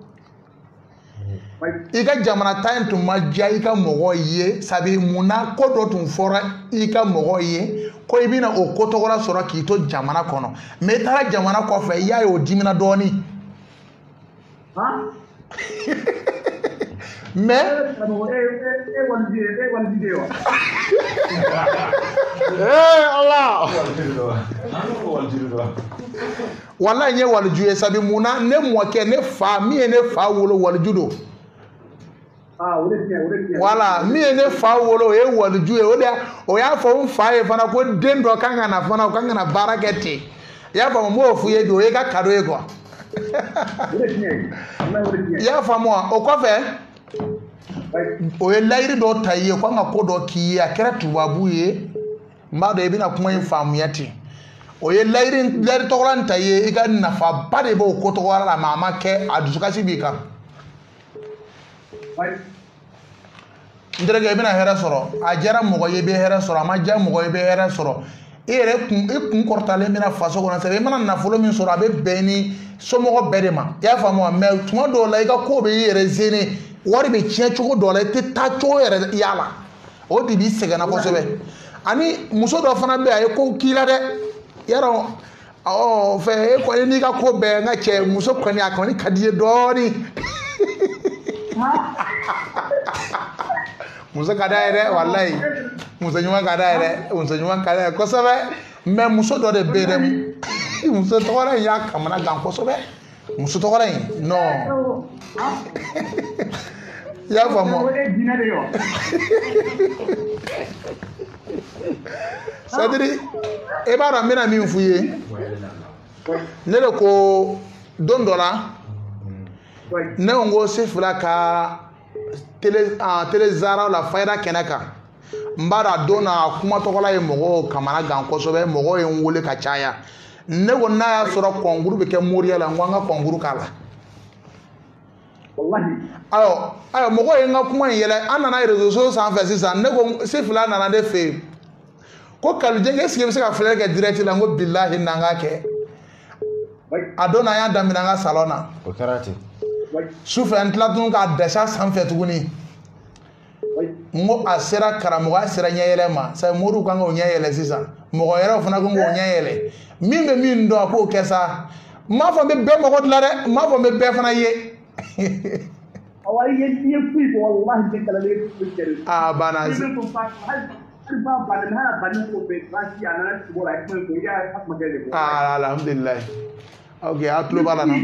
ika jamana time to magia ika mogo ye sabi muna ko do tun fora ika mogo ye ko ibina o kotogola soro ki to jamana kono me tara jamana ko fe ya yo dimina doni me Allah wallahi nye waljuye sabi muna ne moke ne fa mi ne fa wolo waljudo Wala mi ne fa wolo e waliju e o ya fo fa e fana ko den do kan na fana kan na barakete ya fa mo ofu ye do e ka kado e ko ya fa mo o ko fe o ye lairi do taye ko nga ko do ki akira tubabu ye mba do e bi na kuma infam yati o ye lairi to ran taye e ga na fa ba de bo ko to wala mama ke adusuka sibika ndrege bina hera soro a jara mogo yebe hera soro ma ja mogo yebe hera soro ere kun kortale mina faso ko na sebe mana na folo min soro abe beni so mogo bedema ya famo me tuma do la ga ko be yere zene wari be cie chugo do la te ta chugo yere yala o di bi sega na ko sebe ani muso do fana be ay ko kila de yaro o fe ko ni ga ko be nga che muso ko ni akoni kadie do ni muso kada ere wallahi muso nyuma kada ere muso nyuma kada ko sobe me muso do de bedem muso to wala ya kamana gan ko sobe muso to wala no ya famo sadiri e bara mina min fuye ne ko dondola ne ngo sifla ka tele zara la fayda kenaka mbara dona kuma tokola ye mogo kamana gan kosobe mogo ye ngule ka chaya ne wonna ya soro konguru be ke moriya la ngwanga konguru kala wallahi ayo mogo ye nga kuma yele anana rezo so san fa sisan ne go sifla nana de fe ko kalu jenge eske be se ka fele ke direct la ngo billahi nanga ke adona ya damina nga salona o karate sufa antlatun ka desa sanfɛ tuguni ngo asera karamogo asera nyɛyɛlɛ ma sa moru kan o nyɛyɛlɛ sisan mɔgɔ yɛrɛ fana kan o nyɛyɛlɛ min bɛ min dɔn ko kɛsa ma fɔ n bɛ bɛɛ mɔgɔ dilan dɛ ma fɔ n bɛ bɛɛ fana ye a banna alhamdulillah ok a tulo b'a la na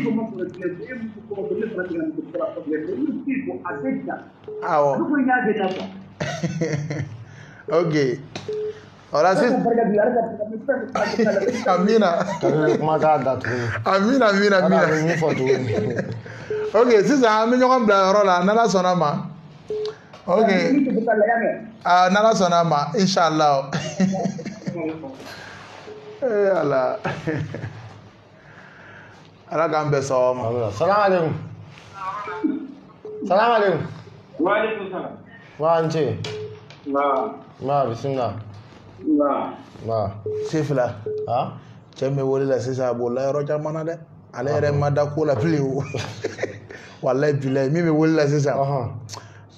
awɔ ok ora si amina amina ok sisan an bɛ ɲɔgɔn bila yɔrɔ la n'ala sɔnna ma ok n'ala sɔnna ma inshallah ala ala k'an bɛɛ sɔn ma salamu alaikum salamu alaikum wa alaikum salam wa an ce ma bismillah ma sifila ha cɛ min wele la sisan a b'o la yɔrɔ caman na dɛ ale yɛrɛ ma da ko la bilen wallahi bilahi min bɛ wele la sisan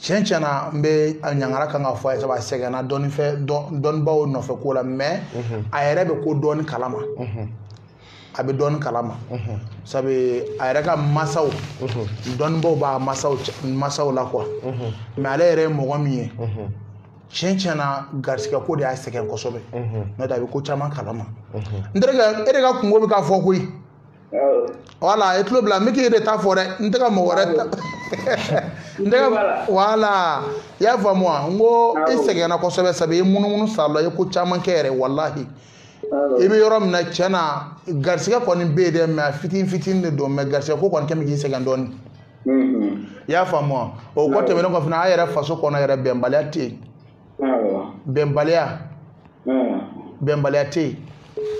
tiɲɛ tiɲɛna n bɛ a ɲangara kan ka fɔ a ye sabu a sɛgɛnna dɔnnibaw nɔfɛ ko la mais a yɛrɛ bɛ ko dɔɔni kalama a bɛ dɔɔni kalama sabu a yɛrɛ ka masaw dɔnnibaw b'a masaw la quoi mais ale yɛrɛ ye mɔgɔ min ye tiɲɛ tiɲɛna garisɛgɛ ko de y'a sɛgɛn kosɛbɛ n'o tɛ a bɛ ko caman kalama n terikɛ e de ka kungo bɛ ka fɔ koyi wala e tulo bila n bɛ k'e de ta fɔ dɛ n tɛ ka mɔgɔ wɛrɛ ta n tɛ ka wala i y'a faamu wa n ko e sɛgɛnna kosɛbɛ sabu i ye munumunu sa la i ye ko caman kɛ yɛrɛ walahi i bɛ yɔrɔ min na tiɲɛna garisɛgɛ kɔni bɛ yen dɛ mais a fitinin fitinin de don mais garisɛgɛ ko kɔni kɛ bɛ k'i sɛgɛn dɔɔni i y'a faamu wa o kɔ tɛmɛnen kɔ fana a yɛrɛ faso kɔnɔ yɛrɛ bɛnbaliya tɛ yen bɛnbaliya tɛ yen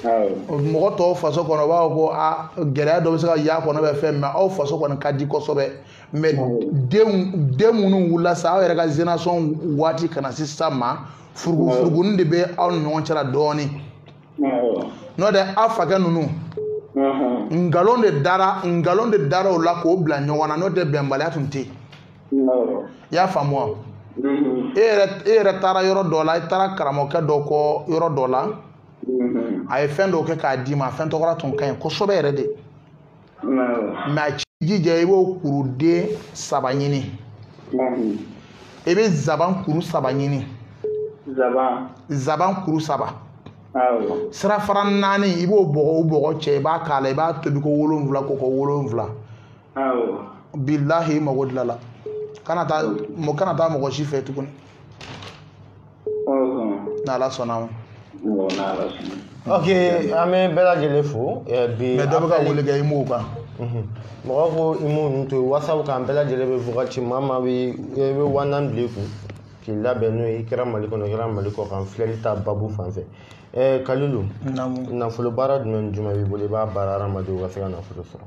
mɔgɔ tɔw faso kɔnɔ b'a fɔ ko a gɛlɛya dɔ bɛ se ka y'a kɔnɔ bɛ fɛn mais aw faso kɔni ka di kosɛbɛ mais den minnu wulila sa aw yɛrɛ ka génération waati kana sisan ma furugufurugunin de bɛ aw ni ɲɔgɔn cɛla dɔɔni n'o tɛ aw fakɛ ninnu ngalon de dara o la k'o bila ɲɔgɔn na n'o tɛ bɛnbaliya tun tɛ yen i y'a faamu wa e yɛrɛ taara yɔrɔ dɔ la i taara karamɔgɔkɛ dɔ kɔ yɔrɔ dɔ la a ye fɛn dɔw kɛ k'a d'i ma fɛn tɔgɔla tun ka ɲi kosɛbɛ yɛrɛ de mais a ci jija i b'o kuruden 3 ɲini i bɛ zaban kuru 3 ɲini zaban kuru 3 sirafara 4 i b'o bɔgɔ cɛ i b'a k'a la i b'a tobi ko 7 ko 7 bilahi i mago dilan la kana taa mɔgɔ si fɛ tuguni n'Ala sɔnna ma ok an bɛ bɛɛ lajɛlen fo bi mais dɔ bɛ ka wele kɛ imo kan mɔgɔ ko imo ninnu to whatsapp kan bɛɛ lajɛlen bɛ wagati maa maa bɛ 14 bila i kun k'i labɛn n'o ye i kɛra Mali kɔnɔ i kɛra Mali kɔ kan filɛli ta babu fan fɛ Kalilu nafolo baara jumɛn b'i bolo i b'a baara hadamadenw ka se ka nafolo sɔrɔ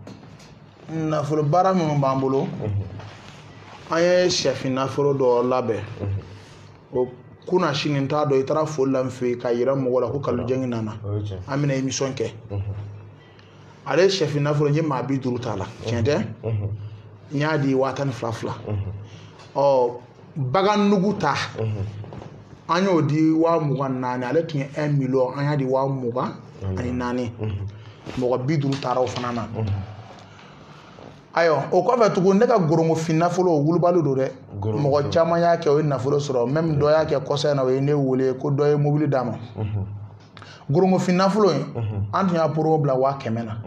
nafolo baara minnu b'an bolo an ye sɛfin nafolo dɔ labɛn o kuna sini t'a dɔn i taara foli la n fɛ yen ka yira mɔgɔ la ko Kalujɛngi nana an bɛna émission kɛ ale sɛfin nafolo n ye maa 50 t'a la tiɲɛ tɛ n y'a di 12,000 ɔ bagan nugu ta an y'o di 24,000 ale tun ye 1 million an y'a di 24,000 mɔgɔ 50 taara o fana na ayiwa o kɔfɛ tugun ne ka gorongofin nafolo wulibali don dɛ mɔgɔ caman y'a kɛ o ye nafolo sɔrɔ même dɔ y'a kɛ kɔsa in na o ye ne wele ko dɔ ye mobili d'a ma gorongofin nafolo in an tun y'a promo bila 100,000 na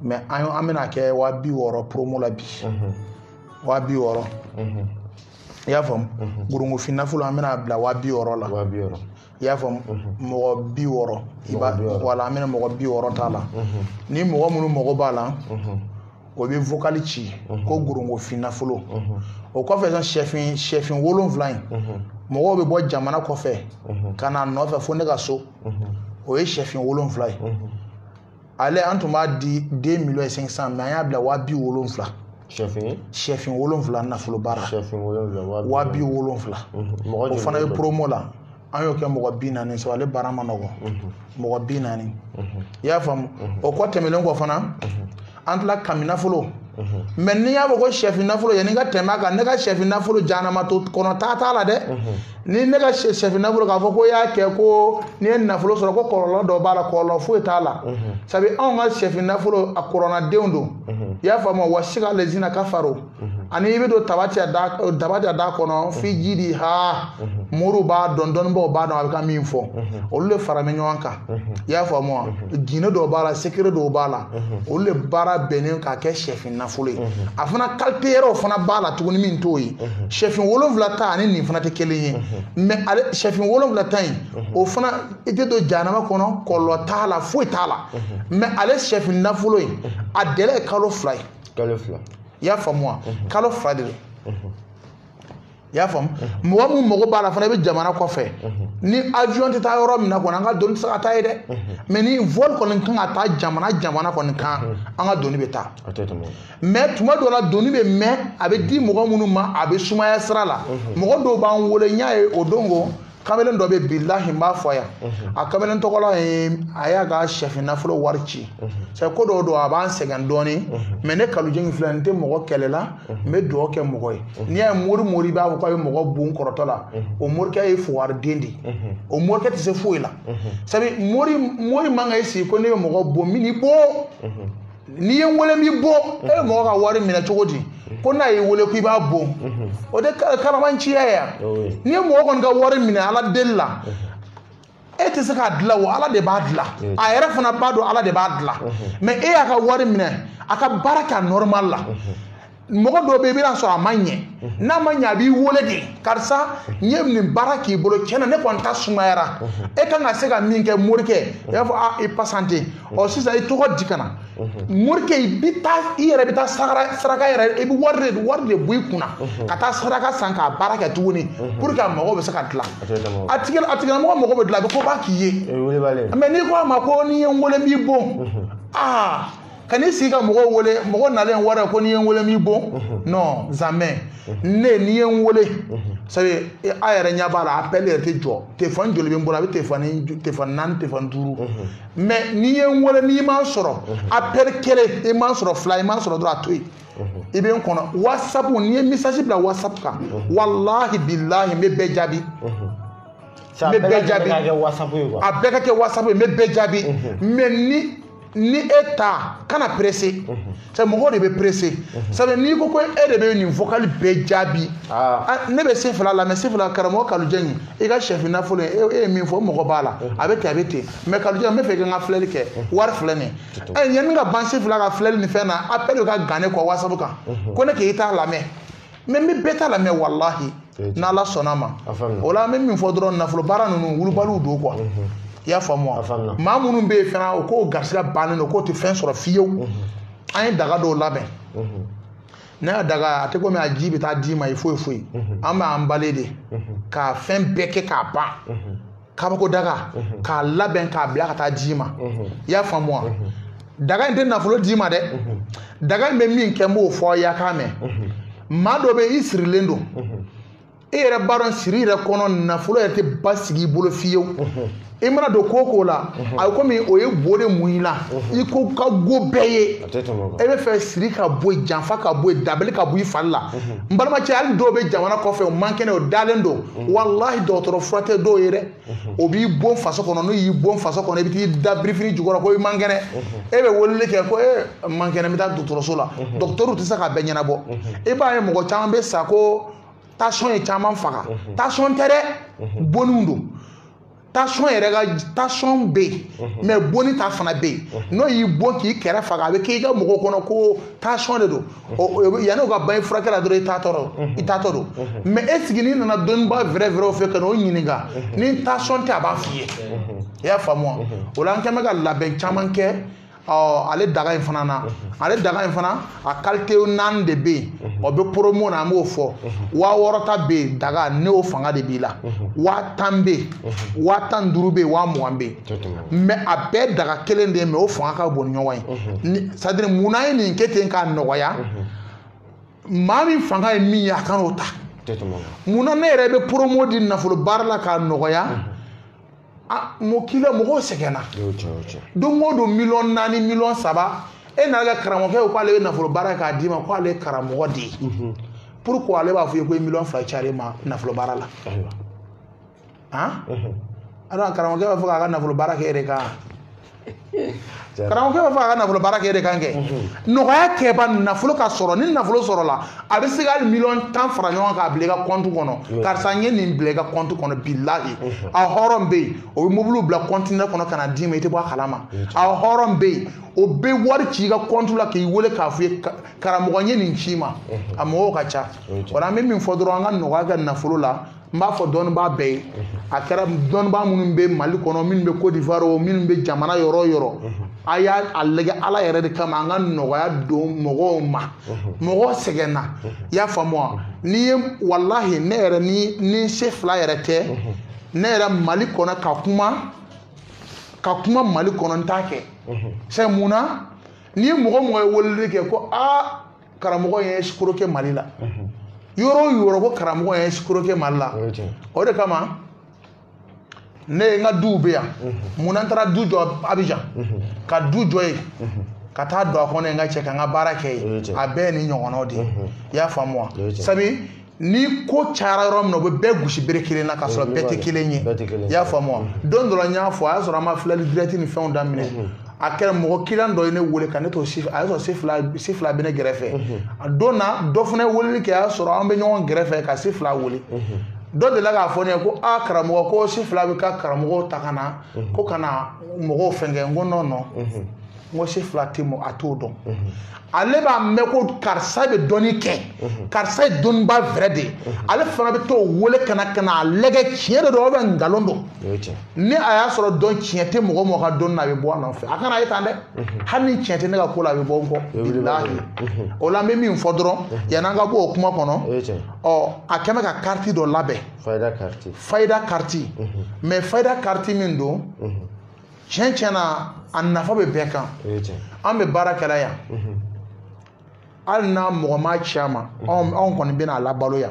mais an bɛna kɛ 60,000 promo la bi 60,000 i y'a faamu gorongofin nafolo an bɛna bila 60,000 la i y'a faamu mɔgɔ 60 wala an bɛna mɔgɔ 60 t'a la ni mɔgɔ minnu mago b'a la o bɛ vocal ci ko gorongofin nafolo o kɔfɛ sɛfin 7 in mɔgɔw bɛ bɔ jamana kɔfɛ ka na nɔfɛ fo ne ka so o ye sɛfin 7 ye ale an tun b'a di 2,500,000 mais an y'a bila 70,000 sɛfin 7 nafolo baara 70,000 o fana ye promo la an y'o kɛ mɔgɔ 40 sɔrɔ ale baara ma nɔgɔn mɔgɔ 40 i y'a faamu o kɔ tɛmɛlen kɔ fana an tila kami nafolo mais n'i y'a fɔ ko sɛfin nafolo yanni ka tɛmɛ a kan ne ka sɛfin nafolo jaanama to kɔnɔ t'a la dɛ ni ne ka sɛfin nafolo k'a fɔ ko y'a kɛ ko n'i ye nafolo sɔrɔ ko kɔlɔlɔ dɔ b'a la kɔlɔlɔ foyi t'a la sabu anw ka sɛfin nafolo a kɔrɔnadenw don i y'a faamu wa sika lezina kafaro ani i bɛ don tabati a da kɔnɔ f'i ji di ha muru b'a dɔn dɔnnibaaw b'a dɔn a bɛ ka min fɔ olu de faralen ɲɔgɔn kan i y'a faamu wa ginɛ dɔw b'a la sekere dɔw b'a la olu de baara bɛnnen k'a kɛ sɛfin nafolo ye a fana qualité yɛrɛw fana b'a la tuguni min t'o ye sɛfin 7 ta ani nin fana tɛ kelen ye mais ale sɛfin 7 ta in o fana i tɛ don jahanama kɔnɔ kɔlɔlɔ t'a la foyi t'a la mais ale sɛfin nafolo in a délai ye kalo 2 ye i y'a faamu wa kalo 2 de don i y'a faamu mɔgɔ min mago b'a la fana i bɛ jamana kɔfɛ ni avion tɛ taa yɔrɔ min na kɔni an ka doni tɛ se ka taa ye dɛ mais ni vol kɔni kan ka taa jamana kɔni kan an ka doni bɛ taa mais tuma dɔw la doni bɛ mɛn a bɛ di mɔgɔ minnu ma a bɛ sumaya sira la mɔgɔ dɔw b'an wele n y'a ye o don ko kamalen dɔ bɛ bilahi n b'a fɔ yan a kamalen tɔgɔla ye a y'a ka sɛfin nafolo wari ci c'est ko dɔw don a b'an sɛgɛn dɔɔni mais ne Kalujɛngi filɛ n tɛ mɔgɔ kɛlɛ la n bɛ dugawu kɛ mɔgɔ ye n'i y'a ye mori b'a fɔ k'a ye mɔgɔ bon kɔrɔtɔ la o morikɛ ye fugariden de ye o morikɛ tɛ se foyi la sabu mori man ka i sigi ko ne bɛ mɔgɔ bon min n'i bɔ n'i ye n wele n b'i bɔ e bɛ mɔgɔ ka wari minɛ cogo di ko n'a y'i wele ko i b'a bon o de karamanciya ye yan n'i ye mɔgɔ kɔni ka wari minɛ ala deli la e tɛ se k'a dilan o ala de b'a dilan a yɛrɛ fana b'a dɔn ala de b'a dilan mais e y'a ka wari minɛ a ka baara kɛ a normal la mɔgɔ dɔw bɛ yen i bɛna sɔrɔ a ma ɲɛ n'a ma ɲɛ a b'i wele de karisa n ye nin baara k'i bolo tiɲɛ na ne kɔni ta sumayara e kan ka se ka min kɛ morikɛ i b'a fɔ i pasante ɔ sisan i tɔgɔ di ka na morikɛ i yɛrɛ bɛ taa saraka yɛrɛ i bɛ wari de bɔ i kunna ka taa saraka san k'a baara kɛ tuguni pour que a mago bɛ se ka dilan a tigilamɔgɔ mago bɛ dilan a bɛ ko b'a k'i ye mais n'i ko a ma ko n'i ye n wele n b'i bon ka n'i sigi ka mɔgɔw wele mɔgɔ nalen wari ko n'i ye n wele n b'i bon non jamais ne n'i ye n wele sabu a yɛrɛ ɲɛ b'a la appel yɛrɛ tɛ jɔ téléphone joli bɛ n bolo a bɛ téléphone 4 téléphone 5 mais n'i ye n wele n'i m'a sɔrɔ appel 1 i m'a sɔrɔ 2 i m'a sɔrɔ dɔrɔn a to yen i bɛ n kɔnɔ whatsapp n'i ye message bila whatsapp kan walahi bilahi n bɛ bɛɛ jaabi n bɛ bɛɛ jaabi a bɛɛ ka kɛ whatsapp ye n bɛ bɛɛ jaabi mais ni e ta kana pressé c'est mɔgɔ de bɛ pressé sabu n'i ko e de bɛ nin vocal bɛɛ jaabi ne bɛ se fila la mais se fila karamɔgɔ Kalujɛngi i ka sɛfin nafolo e ye min fɔ mɔgɔ b'a la a bɛ ten mais Kalujɛngi n bɛ fɛ i ka n ka filɛli kɛ wari filɛ nin ye yanni ka ban se fila ka filɛli nin fɛn na appel ka gan ne kɔ whatsapp kan ko ne k'i t'a lamɛn mais mi beta la mais wallahi na la sonama wala même min fo dron naflo bara nunu wulu balu do quoi ya fa moi ma munu be fena o ko garsila banno ko ti fin sur fiyo ay daga do laben na daga ate ko mi ajibi ta di ma ifo ama ambale de ka fin beke ka ba ka ko daga ka laben ka bla ka ta di ma ya fa moi daga inte naflo di ma de daga me min kembo fo ya ka me ma do be isrilendo era baron sirira kono naflo ete basigi bolo fiyo e mana do koko la ay ko mi oye bode muila iko ka go beye e be fe sirika boy janfa ka boy dabel ka boy falla mbalma ci al do be jamana ko fe manke ne o dalendo wallahi do toro frotte do yere o bi bon faso kono no yi bon faso kono e bi dabri fini jugoro ko mangene e be wolle ke ko e mangene mi ta docteur so la docteur tu saka be nyana bo e ba e mo ko chambe sako tension e chama faka tension tere bonundo tension yɛrɛ ka tension be mais boni ta fana be no yi bon ki kɛrɛ faga a bɛ k'i ka mɔgɔ kɔnɔ ko tension de don yanni o ka ban i furakɛli la dɔrɔn i taatɔ don mais e sigi n'i nana dɔnniba vrai o fɛ ka n'o ɲininka ni tension tɛ a b'a f'i ye i y'a faamu wa o la an kɛn bɛ ka labɛn caman kɛ ale daga in fana na ale daga in fana a qualité 4 de be o be promo na mo fo wa worota be daga ne o fanga de bi la wa tambe wa tan durube wa muambe mais a be daga kelen de me o fanga ka bon nyowa c'est à dire munay ni keten ka noya mami fanga mi ya kan ota muna ne rebe promo di na fulu barla ka noya mo kila mo ko segena donc mo million nani million saba e na ga karamo ke ko ale na folo baraka di ma ko ale karamo di pourquoi ale ba fu ko million fra chare ma na folo barala hein ara karamo ke ba fu ga na folo baraka ere ka karamo ke ba fu ga na folo baraka ere ka nge no ga ke ba na folo ka soro ni na folo soro la abi sigal million tan fra nyon ka blega compte kono car sa nye ni blega compte kono billahi a horombe o mobulu bla compte na kono kana di ma ite bo kalama a horombe o be wari ci ga compte la ke wole ka fu karamo nye ni chima amo ka cha ora me min fodoro nga no ga na folo la mba fo don ba be akara don ba munun be mali kono min be Côte d'Ivoire o min be jamana yoro aya alege ala yere de kama nga no ya do mogo ma mogo segena ya famo ni wallahi ne yere ni chef la yere te ne yere mali kono ka kuma mali kono ntake c'est muna ni mogo wolle ke ko karamogo ye shukuro ke mali la yoro ko karamogo ye shukuro ke mali la o de kama ne nga dube ya munantara dujo Abidjan ka dujo e ka ta do ko ne nga che ka nga barake a be ni nyogono di ya famwa sabi ni ko chara rom no be gushi berekile na ka so bete kilenye ya famwa don do la nya fo a so ma flali direct ni fon da mine akere mo kilan do ne wole ka ne to sif a so sifla be ne grefe dona do fune wole ke a so ro ambe nyon grefe ka sifla wole do de la ga fone ko karamo ko sifla be ka karamo takana ko kana mo fenge ngono no mo sifla timo atodo ale ba me ko karsa be doni ke karsa don ba vrede ale fana be to wole kana lege chiere do be ngalondo ni aya soro don chiete mo ka don na be bo na fe akana yitande hani chiete ne ga ko la be bo ko billahi o la me mi fodoro ya na ga bo kuma kono akeme ka carte do labe faida carte mais faida carte min do chenchena annafa be beka ambe barakala ya alna mogoma chama on kon bina la balo ya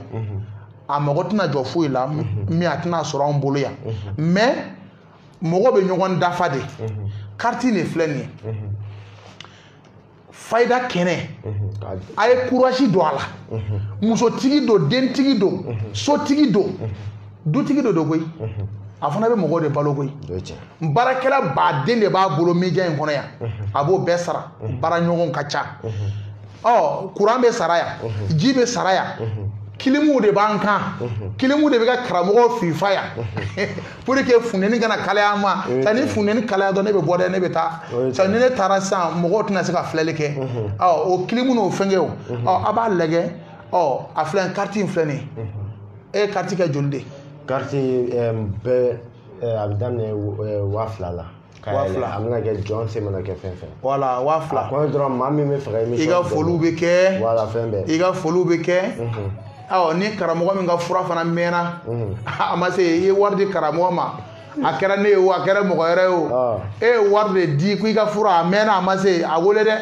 amogotna jofu ila mi atna soro on bolo ya mais mogo be nyogon dafa de carte ne fleni faida kene ay courage do ala muso tigi do den tigi do so tigi do du tigi do goy afana be mogo de balo goy barakela ba den de ba bolo meja en kono ya abo besara bara nyogon kacha courant be saraya jibe saraya kilimu de banka kilimu de be ka karamogo fifa ya pour que funeni kana kala ama tani funeni kala do ne be bode ne be ta tani ne tarasa mogo tuna se ka flele ke o kilimu no fenge aba lege ɔ a filɛ carte in filɛ nin ye e ye carte kɛ joli de carte bɛɛ a bɛ daminɛ 2000 la 2000 a bɛna kɛ jɔn se mana kɛ fɛn fɛn voilà 2000 a kɔni dɔrɔn maa min bɛ fɛ ka émission i ka foliw bɛ kɛ voilà fɛn bɛɛ i ka foliw bɛ kɛ ni karamɔgɔ min ka fura fana mɛnna a ma se i ye wari di karamɔgɔ ma a kɛra ne ye o a kɛra mɔgɔ wɛrɛ ye o e ye wari de di ko i ka fura a mɛnna a ma se a wele dɛ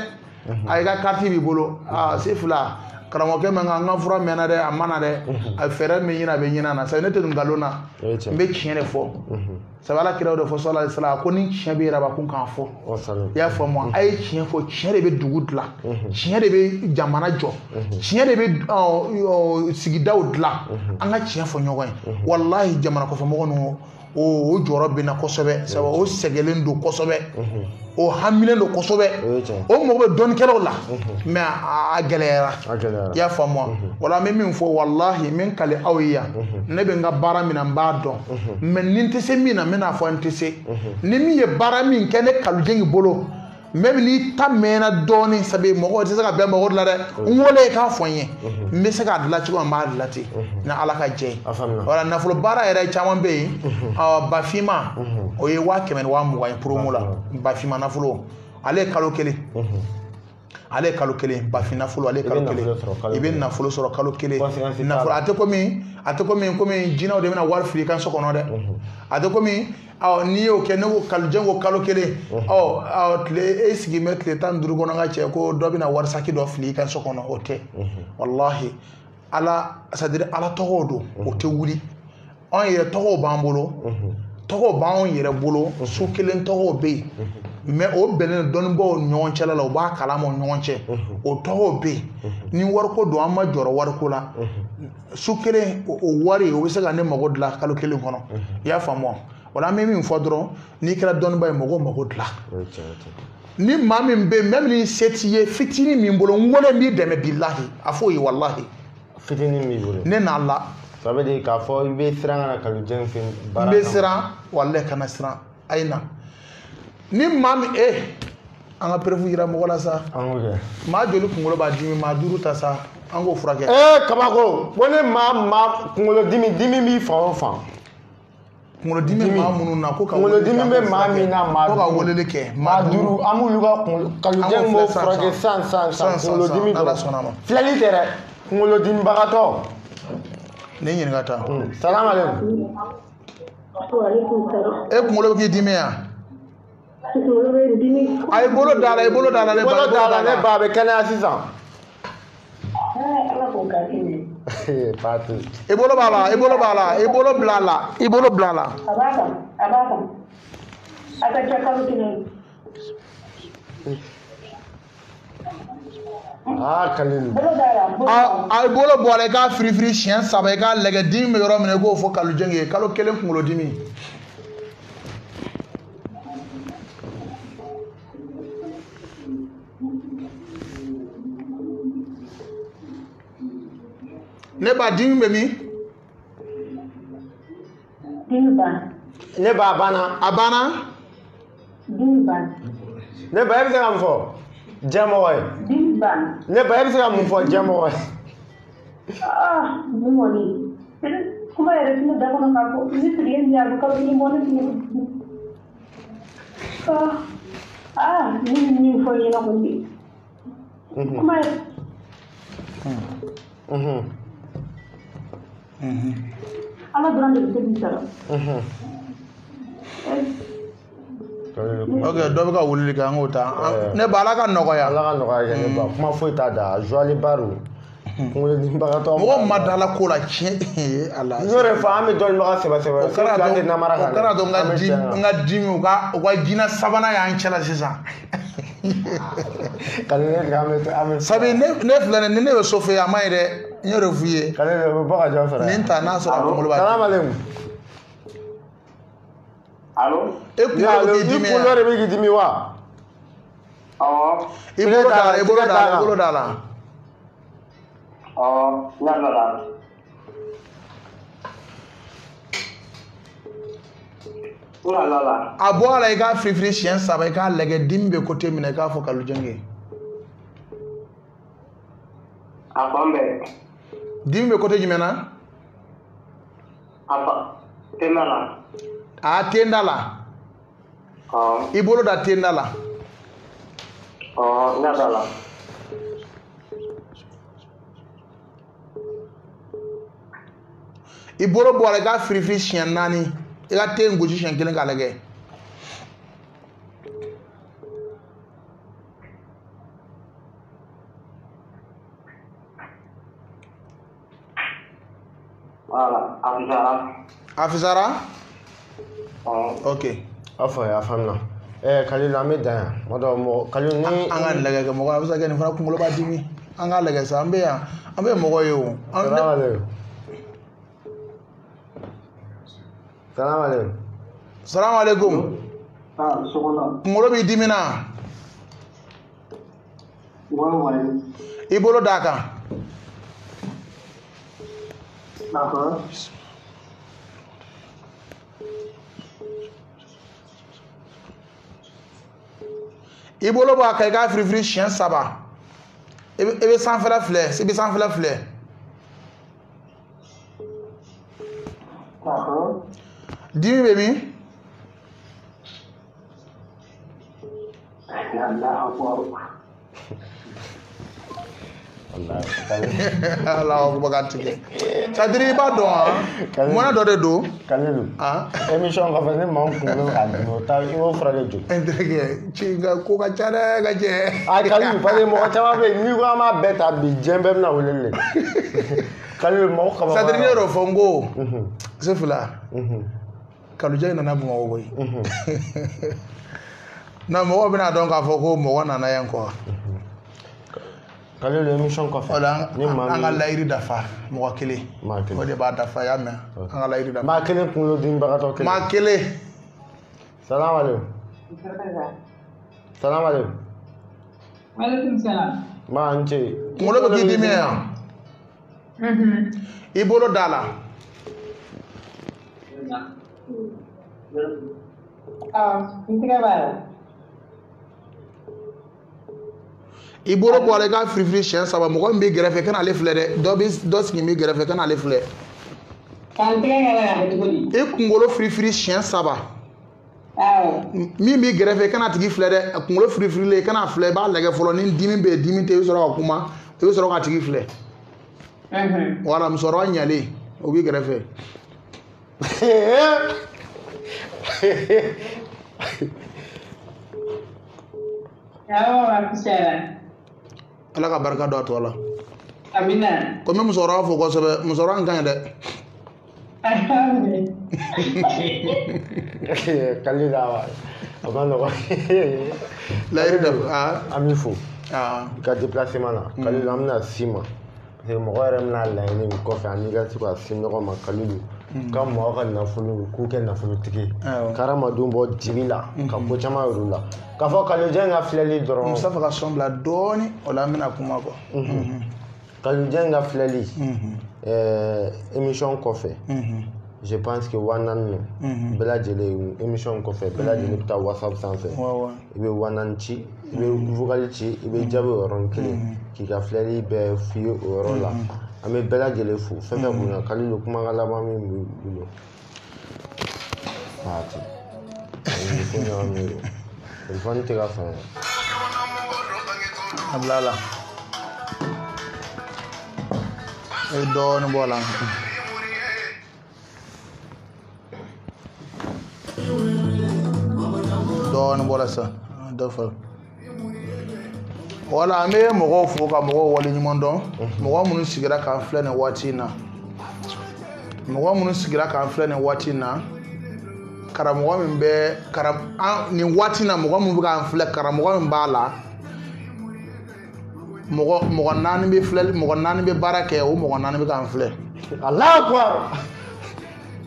a i ka carte b'i bolo se fila karamɔgɔkɛ man kan n ka fura mɛnna dɛ a mana dɛ a fɛɛrɛ min ɲini a bɛ ɲini a na sabu ne tɛ nin nkalon na n bɛ tiɲɛ de fɔ sabu ala kira o de fɔ sallallahu alaihi wasallam ko ni tiɲɛ bɛ yɛrɛ ba kun k'an fɔ i y'a faamu a ye tiɲɛ fɔ tiɲɛ de bɛ dugu dilan tiɲɛ de bɛ jamana jɔ tiɲɛ de bɛ sigidaw dilan an ka tiɲɛ fɔ ɲɔgɔn ye walahi jamana kɔfɛmɔgɔ ninnu o jɔyɔrɔ bɛ na kosɛbɛ sabu o sɛgɛnlen don kosɛbɛ o hamilen don kosɛbɛ o mɔgɔ bɛ dɔnnikɛlaw la mɛ a gɛlɛyara i y'a faamu wala an bɛ min fɔ walahi min kale aw ye yan ne bɛ n ka baara min na n b'a dɔn mɛ ni n tɛ se min na n bɛna fɔ n tɛ se ni min ye baara min kɛ ne kalujɛngi bolo même n'i ta mɛnna dɔɔnin sabu mɔgɔ tɛ se ka bɛn mɔgɔ la dɛ n wele k'a fɔ n ye n bɛ se k'a dilan cogo min n b'a dilan ten ni ala ka jɛ ye wala nafolo baara yɛrɛ caman bɛ yen bafima o ye 100 ni 20 ye promo la bafima nafolo ale ye kalo kelen bafin nafolo ale ye kalo kelen i bɛ nafolo sɔrɔ kalo kelen nafolo a tɛ komi jinɛw de bɛna wari fili i ka so kɔnɔ dɛ a tɛ komi n'i y'o kɛ ne ko kalujɛn ko kalo kelen tile e sigi bɛ tile 15 kɔnɔ ka cɛ ko dɔ bɛna wari saki dɔ fili i ka so kɔnɔ o tɛ walahi ala c'est-à-dire ala tɔgɔw don o tɛ wuli anw yɛrɛ tɔgɔw b'an bolo tɔgɔw b'anw yɛrɛ bolo su kelen tɔgɔw bɛ yen mais o bɛnnen dɔnnibaaw ɲɔgɔn cɛla la u b'a kalama ɲɔgɔn cɛ o tɔgɔw bɛ yen ni wariko don an ma jɔrɔ wariko la su kelen o wari o bɛ se ka ne mago dilan kalo kelen kɔnɔ i y'a faamu wala an bɛ min fɔ dɔrɔn n'i kɛra dɔnnibaa ye mɔgɔw mago dilan ni maa min bɛ yen même ni se t'i ye fitinin min bolo n wele n b'i dɛmɛ bilahi a fɔ o ye walahi fitinin min bolo ne n'a la ça veut dire k'a fɔ i bɛ siran ka na kalujɛn fɛ baara n bɛ siran walahi kana siran a ye na ni maa min an ka preuve yira mɔgɔ la sa maa joli kunkolo b'a dimi maa 5 ta sa an k'o furakɛ kabako ko ne maa kunkolo dimi b'i fan o fan kunkolo dimi maa minnu na ko ka kunkolo dimi bɛ maa min na maa 5 ko ka weleli kɛ maa 5 an b'olu ka kalujɛn b'o furakɛ san kunkolo dimi dɔrɔn filɛli tɛ dɛ kunkolo dimibagatɔ ne ɲininka tan salamu aleykum e kunkolo bɛ k'i dimi yan a ye bolo da la ne ba a bɛ kɛnɛya sisan i bolo b'a la i bolo bila a la a b'a kan a ka ca kalo kelen a ye bolo bɔ a la i k'a firifiri siɲɛ 3 i k'a lajɛ dimi bɛ yɔrɔ min na i k'o fɔ kalujɛn ye kalo kelen kunkolo dimi ne ba dimi bɛ min ne ba a banna ne ba e bɛ se ka mun fɔ jɛmɔgɔ ye ne ba e bɛ se ka mun fɔ jɛmɔgɔ ye kuma yɛrɛ tɛ ne da kɔnɔ k'a fɔ ni sigi ye nin a bɛ kalo kelen bɔ ne tun ni min fɔ ɲɛna kɔni kuma yɛrɛ ala dɔrɔn de bɛ se k'i sara ok dɔ bɛ ka wulili kɛ an k'o ta ne ba ala ka nɔgɔya kɛ ne ba kuma foyi t'a da joie baro mɔgɔ ma da la ko la tiɲɛ ala n y'o de fɔ an bɛ dɔnnibaga sɛbɛ o kɛra dɔn n ka dimi u ka jinɛ sabanan y'an cɛla sisan sabu ne filɛ ni ne bɛ so fɛ yen a ma ɲi dɛ n y'o de f'i ye nin ta n'a sɔrɔ a kunkolo b'a e kunkolo bɛ k'i dimi yan de bɛ k'i dimi wa i bolo da la a bɔ a la i k'a firifiri siɲɛ 3 i k'a lajɛ dimi bɛ côté min na i k'a fɔ kalujɛn ye a fan bɛɛ Dimi be côté jumɛn na? Tenda la. Ah, tenda la. I bolo da tenda la. Nada la. I bolo bɔ la i ka firifiri siɲɛ 4 i ka te gosi siɲɛ 1 k'a lajɛ. Voilà, Afisara? Ok. Afa ya famna. Khalil Ahmed dan. Modo mo Khalil ni an ka lagɛ kɛ mɔgɔ a bɛ se ka kɛ nin fana kunkolo b'a dimi. An ka lagɛ sa an bɛ yan. An bɛ mɔgɔ ye o. Salam alaikum. Kunkolo b'i dimi na? I bolo d'a kan. I bolo b'a kan i ka firifiri siɲɛ 3. I bɛ sanfɛla filɛ, i bɛ sanfɛla filɛ. Dimi bɛ min? Allah ko baga tigɛ. Sadiri ba dɔn wa? Mɔna dɔ de don. Kalilu. Émission ka fɛ ne ma kunkolo ka dimi o ta i b'o furakɛ joli? N ci nka ko ka ca dɛ ka jɛ. Kalilu parce que mɔgɔ caman bɛ yen n'i ko an b'a bɛɛ ta bi diɲɛ bɛɛ bɛna wele de. Kalilu mɔgɔ kaba. Sadiri ne yɛrɛ fɔ n ko Sefula. Kalujɛ nana Bamakɔ koyi. Na mɔgɔ bɛna dɔn k'a fɔ ko mɔgɔ nana yan kɔ. Kalilu émission kɔfɛ. An ka layiri dafa mɔgɔ 1. O de b'a dafa y'a mɛn. An ka layiri dafa. Maa 1 kunkolo dimibagatɔ 1. Maa 1. Salam alaikum. Salam alaikum. Alaikum salam. Maa n ce. Kunkolo bɛ k'i dimi yan. I bolo da la. N tɛgɛ b'a la. I bolo bɔ la i ka firifiri siɲɛ 3 mɔgɔ min b'i gɛrɛfɛ kana ale filɛ dɛ dɔ sigi b'i gɛrɛfɛ kana ale filɛ. K'an tɛgɛ kɛ ka kɛ cogo di? I kunkolo firifiri siɲɛ 3. Min b'i gɛrɛfɛ kana tigi filɛ dɛ kunkolo firifirilen i kana filɛ i b'a lajɛ fɔlɔ ni dimi bɛ yen dimi tɛ i bɛ sɔrɔ ka kuma i bɛ sɔrɔ ka tigi filɛ. Wala musokɔrɔba ɲalen o b'i gɛrɛfɛ. Ala ka barika don a tɔ la. Amina. Ko n bɛ musokɔrɔba fo kosɛbɛ musokɔrɔba in ka ɲi dɛ. Kalilu a ma nɔgɔ. Layiri dafa. An b'i fo. I ka déplacement na. Kalilu an bɛna s'i ma. Parce que mɔgɔ yɛrɛ bɛna laɲini min kɔfɛ ani ka se ka se ɲɔgɔn ma Kalilu. Ka mɔgɔ ka nafolo k'u kɛ nafolotigi ye. Karamadenw bɔ dibi la ka ko caman yir'u la. K'a fɔ Kalilujɛ in ka filɛli dɔrɔn. Mustafa ka sɔn bila dɔɔni o la an bɛna kuma kɔ. Kalilujɛ in ka filɛli émission kɔfɛ. Je pense que 4 non. Bɛɛ lajɛlen émission kɔfɛ bɛɛ lajɛlen bɛ taa WhatsApp sanfɛ. I bɛ 4 ci i bɛ vocal ci i bɛ jaabi o yɔrɔnin kelen k'i ka filɛli bɛɛ f'i ye o yɔrɔ la. An bɛ bɛɛ lajɛlen fo fɛn fɛn kun na Kalilu kumakan laban min b'i bolo. Paati. Ko ɲagami don. Téléphone tɛ ka fɛn. A bila la. E dɔɔni bɔ la. Dɔɔni bɔ la sa. Dɔ fɔ. Wala an bɛ mɔgɔw fo ka mɔgɔw waleɲuman dɔn. Mɔgɔ minnu sigira k'an filɛ nin waati in na. Mɔgɔ minnu sigira k'an filɛ nin waati in na. Karamɔgɔ min bɛ nin waati in na mɔgɔ min bɛ k'an filɛ karamɔgɔ min b'a la. Mɔgɔ 4 bɛ baara kɛ o mɔgɔ 4 bɛ k'an filɛ. Alahu Akbar.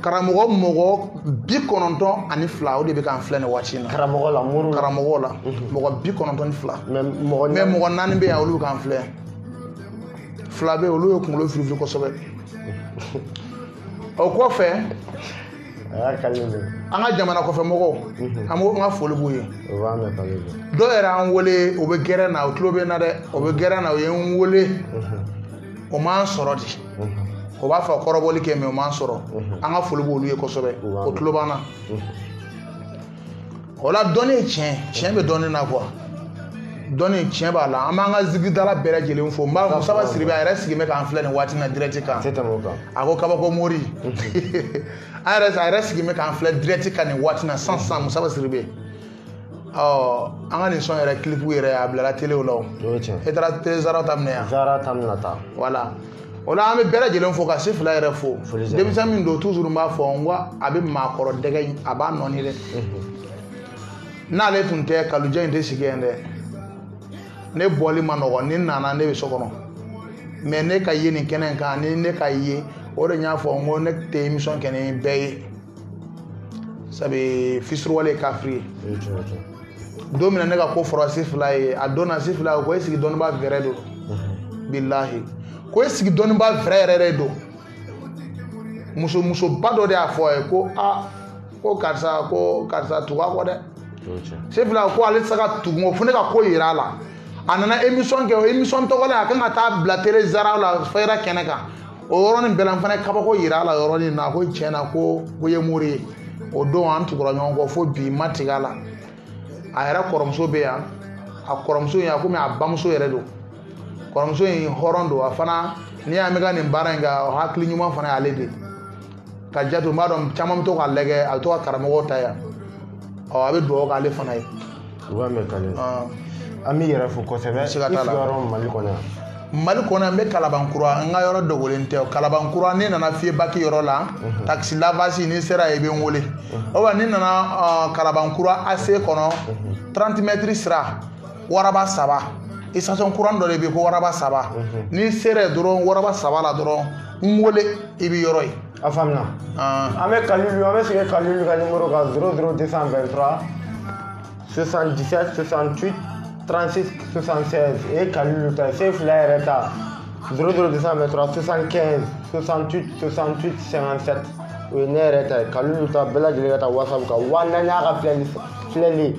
Karamɔgɔ 92 o de bɛ k'an filɛ nin waati in na. Karamɔgɔ la muru. Karamɔgɔ la mɔgɔ 92. Mais mɔgɔ 4 bɛ yan olu bɛ k'an filɛ. 2 bɛ yen olu ye kunkolo firifiri kosɛbɛ. O kɔfɛ. An ka jamana kɔfɛ mɔgɔw an ka foli b'u ye. Dɔw yɛrɛ an wele o bɛ gɛrɛ na o tulo bɛ na dɛ o bɛ gɛrɛ na o ye n wele o m'an sɔrɔ de o b'a fɔ kɔrɔbɔli kɛ mais o m'an sɔrɔ an ka foli b'olu ye kosɛbɛ o tulo b'an na o la dɔnni ye tiɲɛ bɛ dɔnni na quoi dɔnni tiɲɛ b'a la an b'an ka zigidala bɛɛ lajɛlen fo n b'a Musaba Siribe a yɛrɛ sigi bɛ k'an filɛ nin waati na direct kan a ko kabako mori a yɛrɛ sigi bɛ k'an filɛ direct kan nin waati na sisan Musaba Siribe an ka nin sɔn yɛrɛ clip yɛrɛ a bilala télé la o e taara Zara ta minɛ yan Zara ta minɛ ta voilà o la an bɛ bɛɛ lajɛlen fo ka se fila yɛrɛ fo denmisɛn min don toujours n b'a fɔ n ko a bɛ maakɔrɔ dɛgɛ a b'a nɔni dɛ n'ale tun tɛ kalujɛ in tɛ sigi yan dɛ ne bɔli ma nɔgɔn ni nana ne bɛ so kɔnɔ mais ne ka ye nin kɛnɛ kan ni ne ka ye o de y'a fɔ n ko ne tɛ émission kɛ ni bɛɛ ye sabu Fisiriwale ye kafiri ye don min na ne ka ko fɔra Sifila ye a don na Sifila ye ko e sigi dɔnnibaa wɛrɛ don bilahi ko e sigi dɔnnibaa wɛrɛ yɛrɛ don musoba dɔ de y'a fɔ a ye ko ko karisa tugu a kɔ dɛ Sifila ko ale tɛ se ka tugu o fo ne ka ko yira a la a nana émission kɛ o émission tɔgɔla a kan ka taa bila télé Zara la Fayira kɛnɛ kan o yɔrɔnin bɛɛ la n fana kabako yira a la yɔrɔnin na ko tiɲɛ na ko ye mori ye o don an tugura ɲɔgɔn kɔ fo bi ma tigɛ a la a yɛrɛ kɔrɔmuso bɛ yan a kɔrɔmuso in a komi a bamuso yɛrɛ don kɔrɔmuso in hɔrɔn don a fana n'i y'a mɛn ka nin baara in kɛ hakili ɲuman fana y'ale de ka jate n b'a dɔn caman bɛ to k'a lajɛ a bɛ to ka karamɔgɔw ta yan a bɛ dugawu k'ale fana ye u b'a mɛn kale an b'i yɛrɛ fo kosɛbɛ i sigiyɔrɔ Mali kɔnɔ yan Mali kɔnɔ n bɛ Kalabankura n ka yɔrɔ dogolen tɛ Kalabankura ni nana fiyɛ baki yɔrɔ la taxi lavasi ni sera ye i bɛ n wele ni nana Kalabankura AC kɔnɔ 30 mètres sira waraba 3 station courant dɔ de bɛ yen ko waraba 3 ni sera dɔrɔn waraba 3 la dɔrɔn n wele i bɛ yɔrɔ ye a faamuna an bɛ Kalilu an bɛ sigi Kalilu ka numéro kan 00223 77 68 36 76 et Kalilu ta c'est fila yɛrɛ ta 00223 75 68 68 57 o ye ne yɛrɛ ta ye Kalilu ta bɛɛ lajɛlen ka taa WhatsApp kan 4000 y'a ka filɛli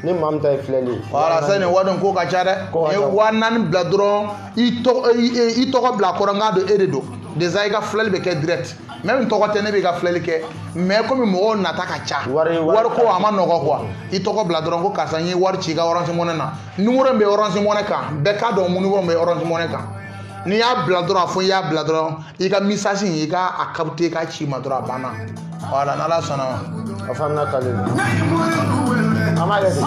ni maa min ta ye filɛli voilà ça nin wadon ko ka ca dɛ ni 4000 bila dɔrɔn i tɔgɔ bila kɔrɔ n k'a dɔn e de don déjà i ka filɛli bɛ kɛ direct même tɔgɔ tɛ ne bɛ ka filɛli kɛ mais comme mɔgɔw nata ka ca wari ko a ma nɔgɔ quoi i tɔgɔ bila dɔrɔn ko karisa n ye wari ci i ka Orange Money na numéro min bɛ Orange Money kan bɛɛ k'a dɔn numéro min bɛ Orange Money kan n'i y'a bila dɔrɔn a fɔ i y'a bila dɔrɔn i ka message in i ka capter k'a ci ma dɔrɔn a banna voilà n'Ala sɔnna ma a faamuna Kalilu an b'a lajɛ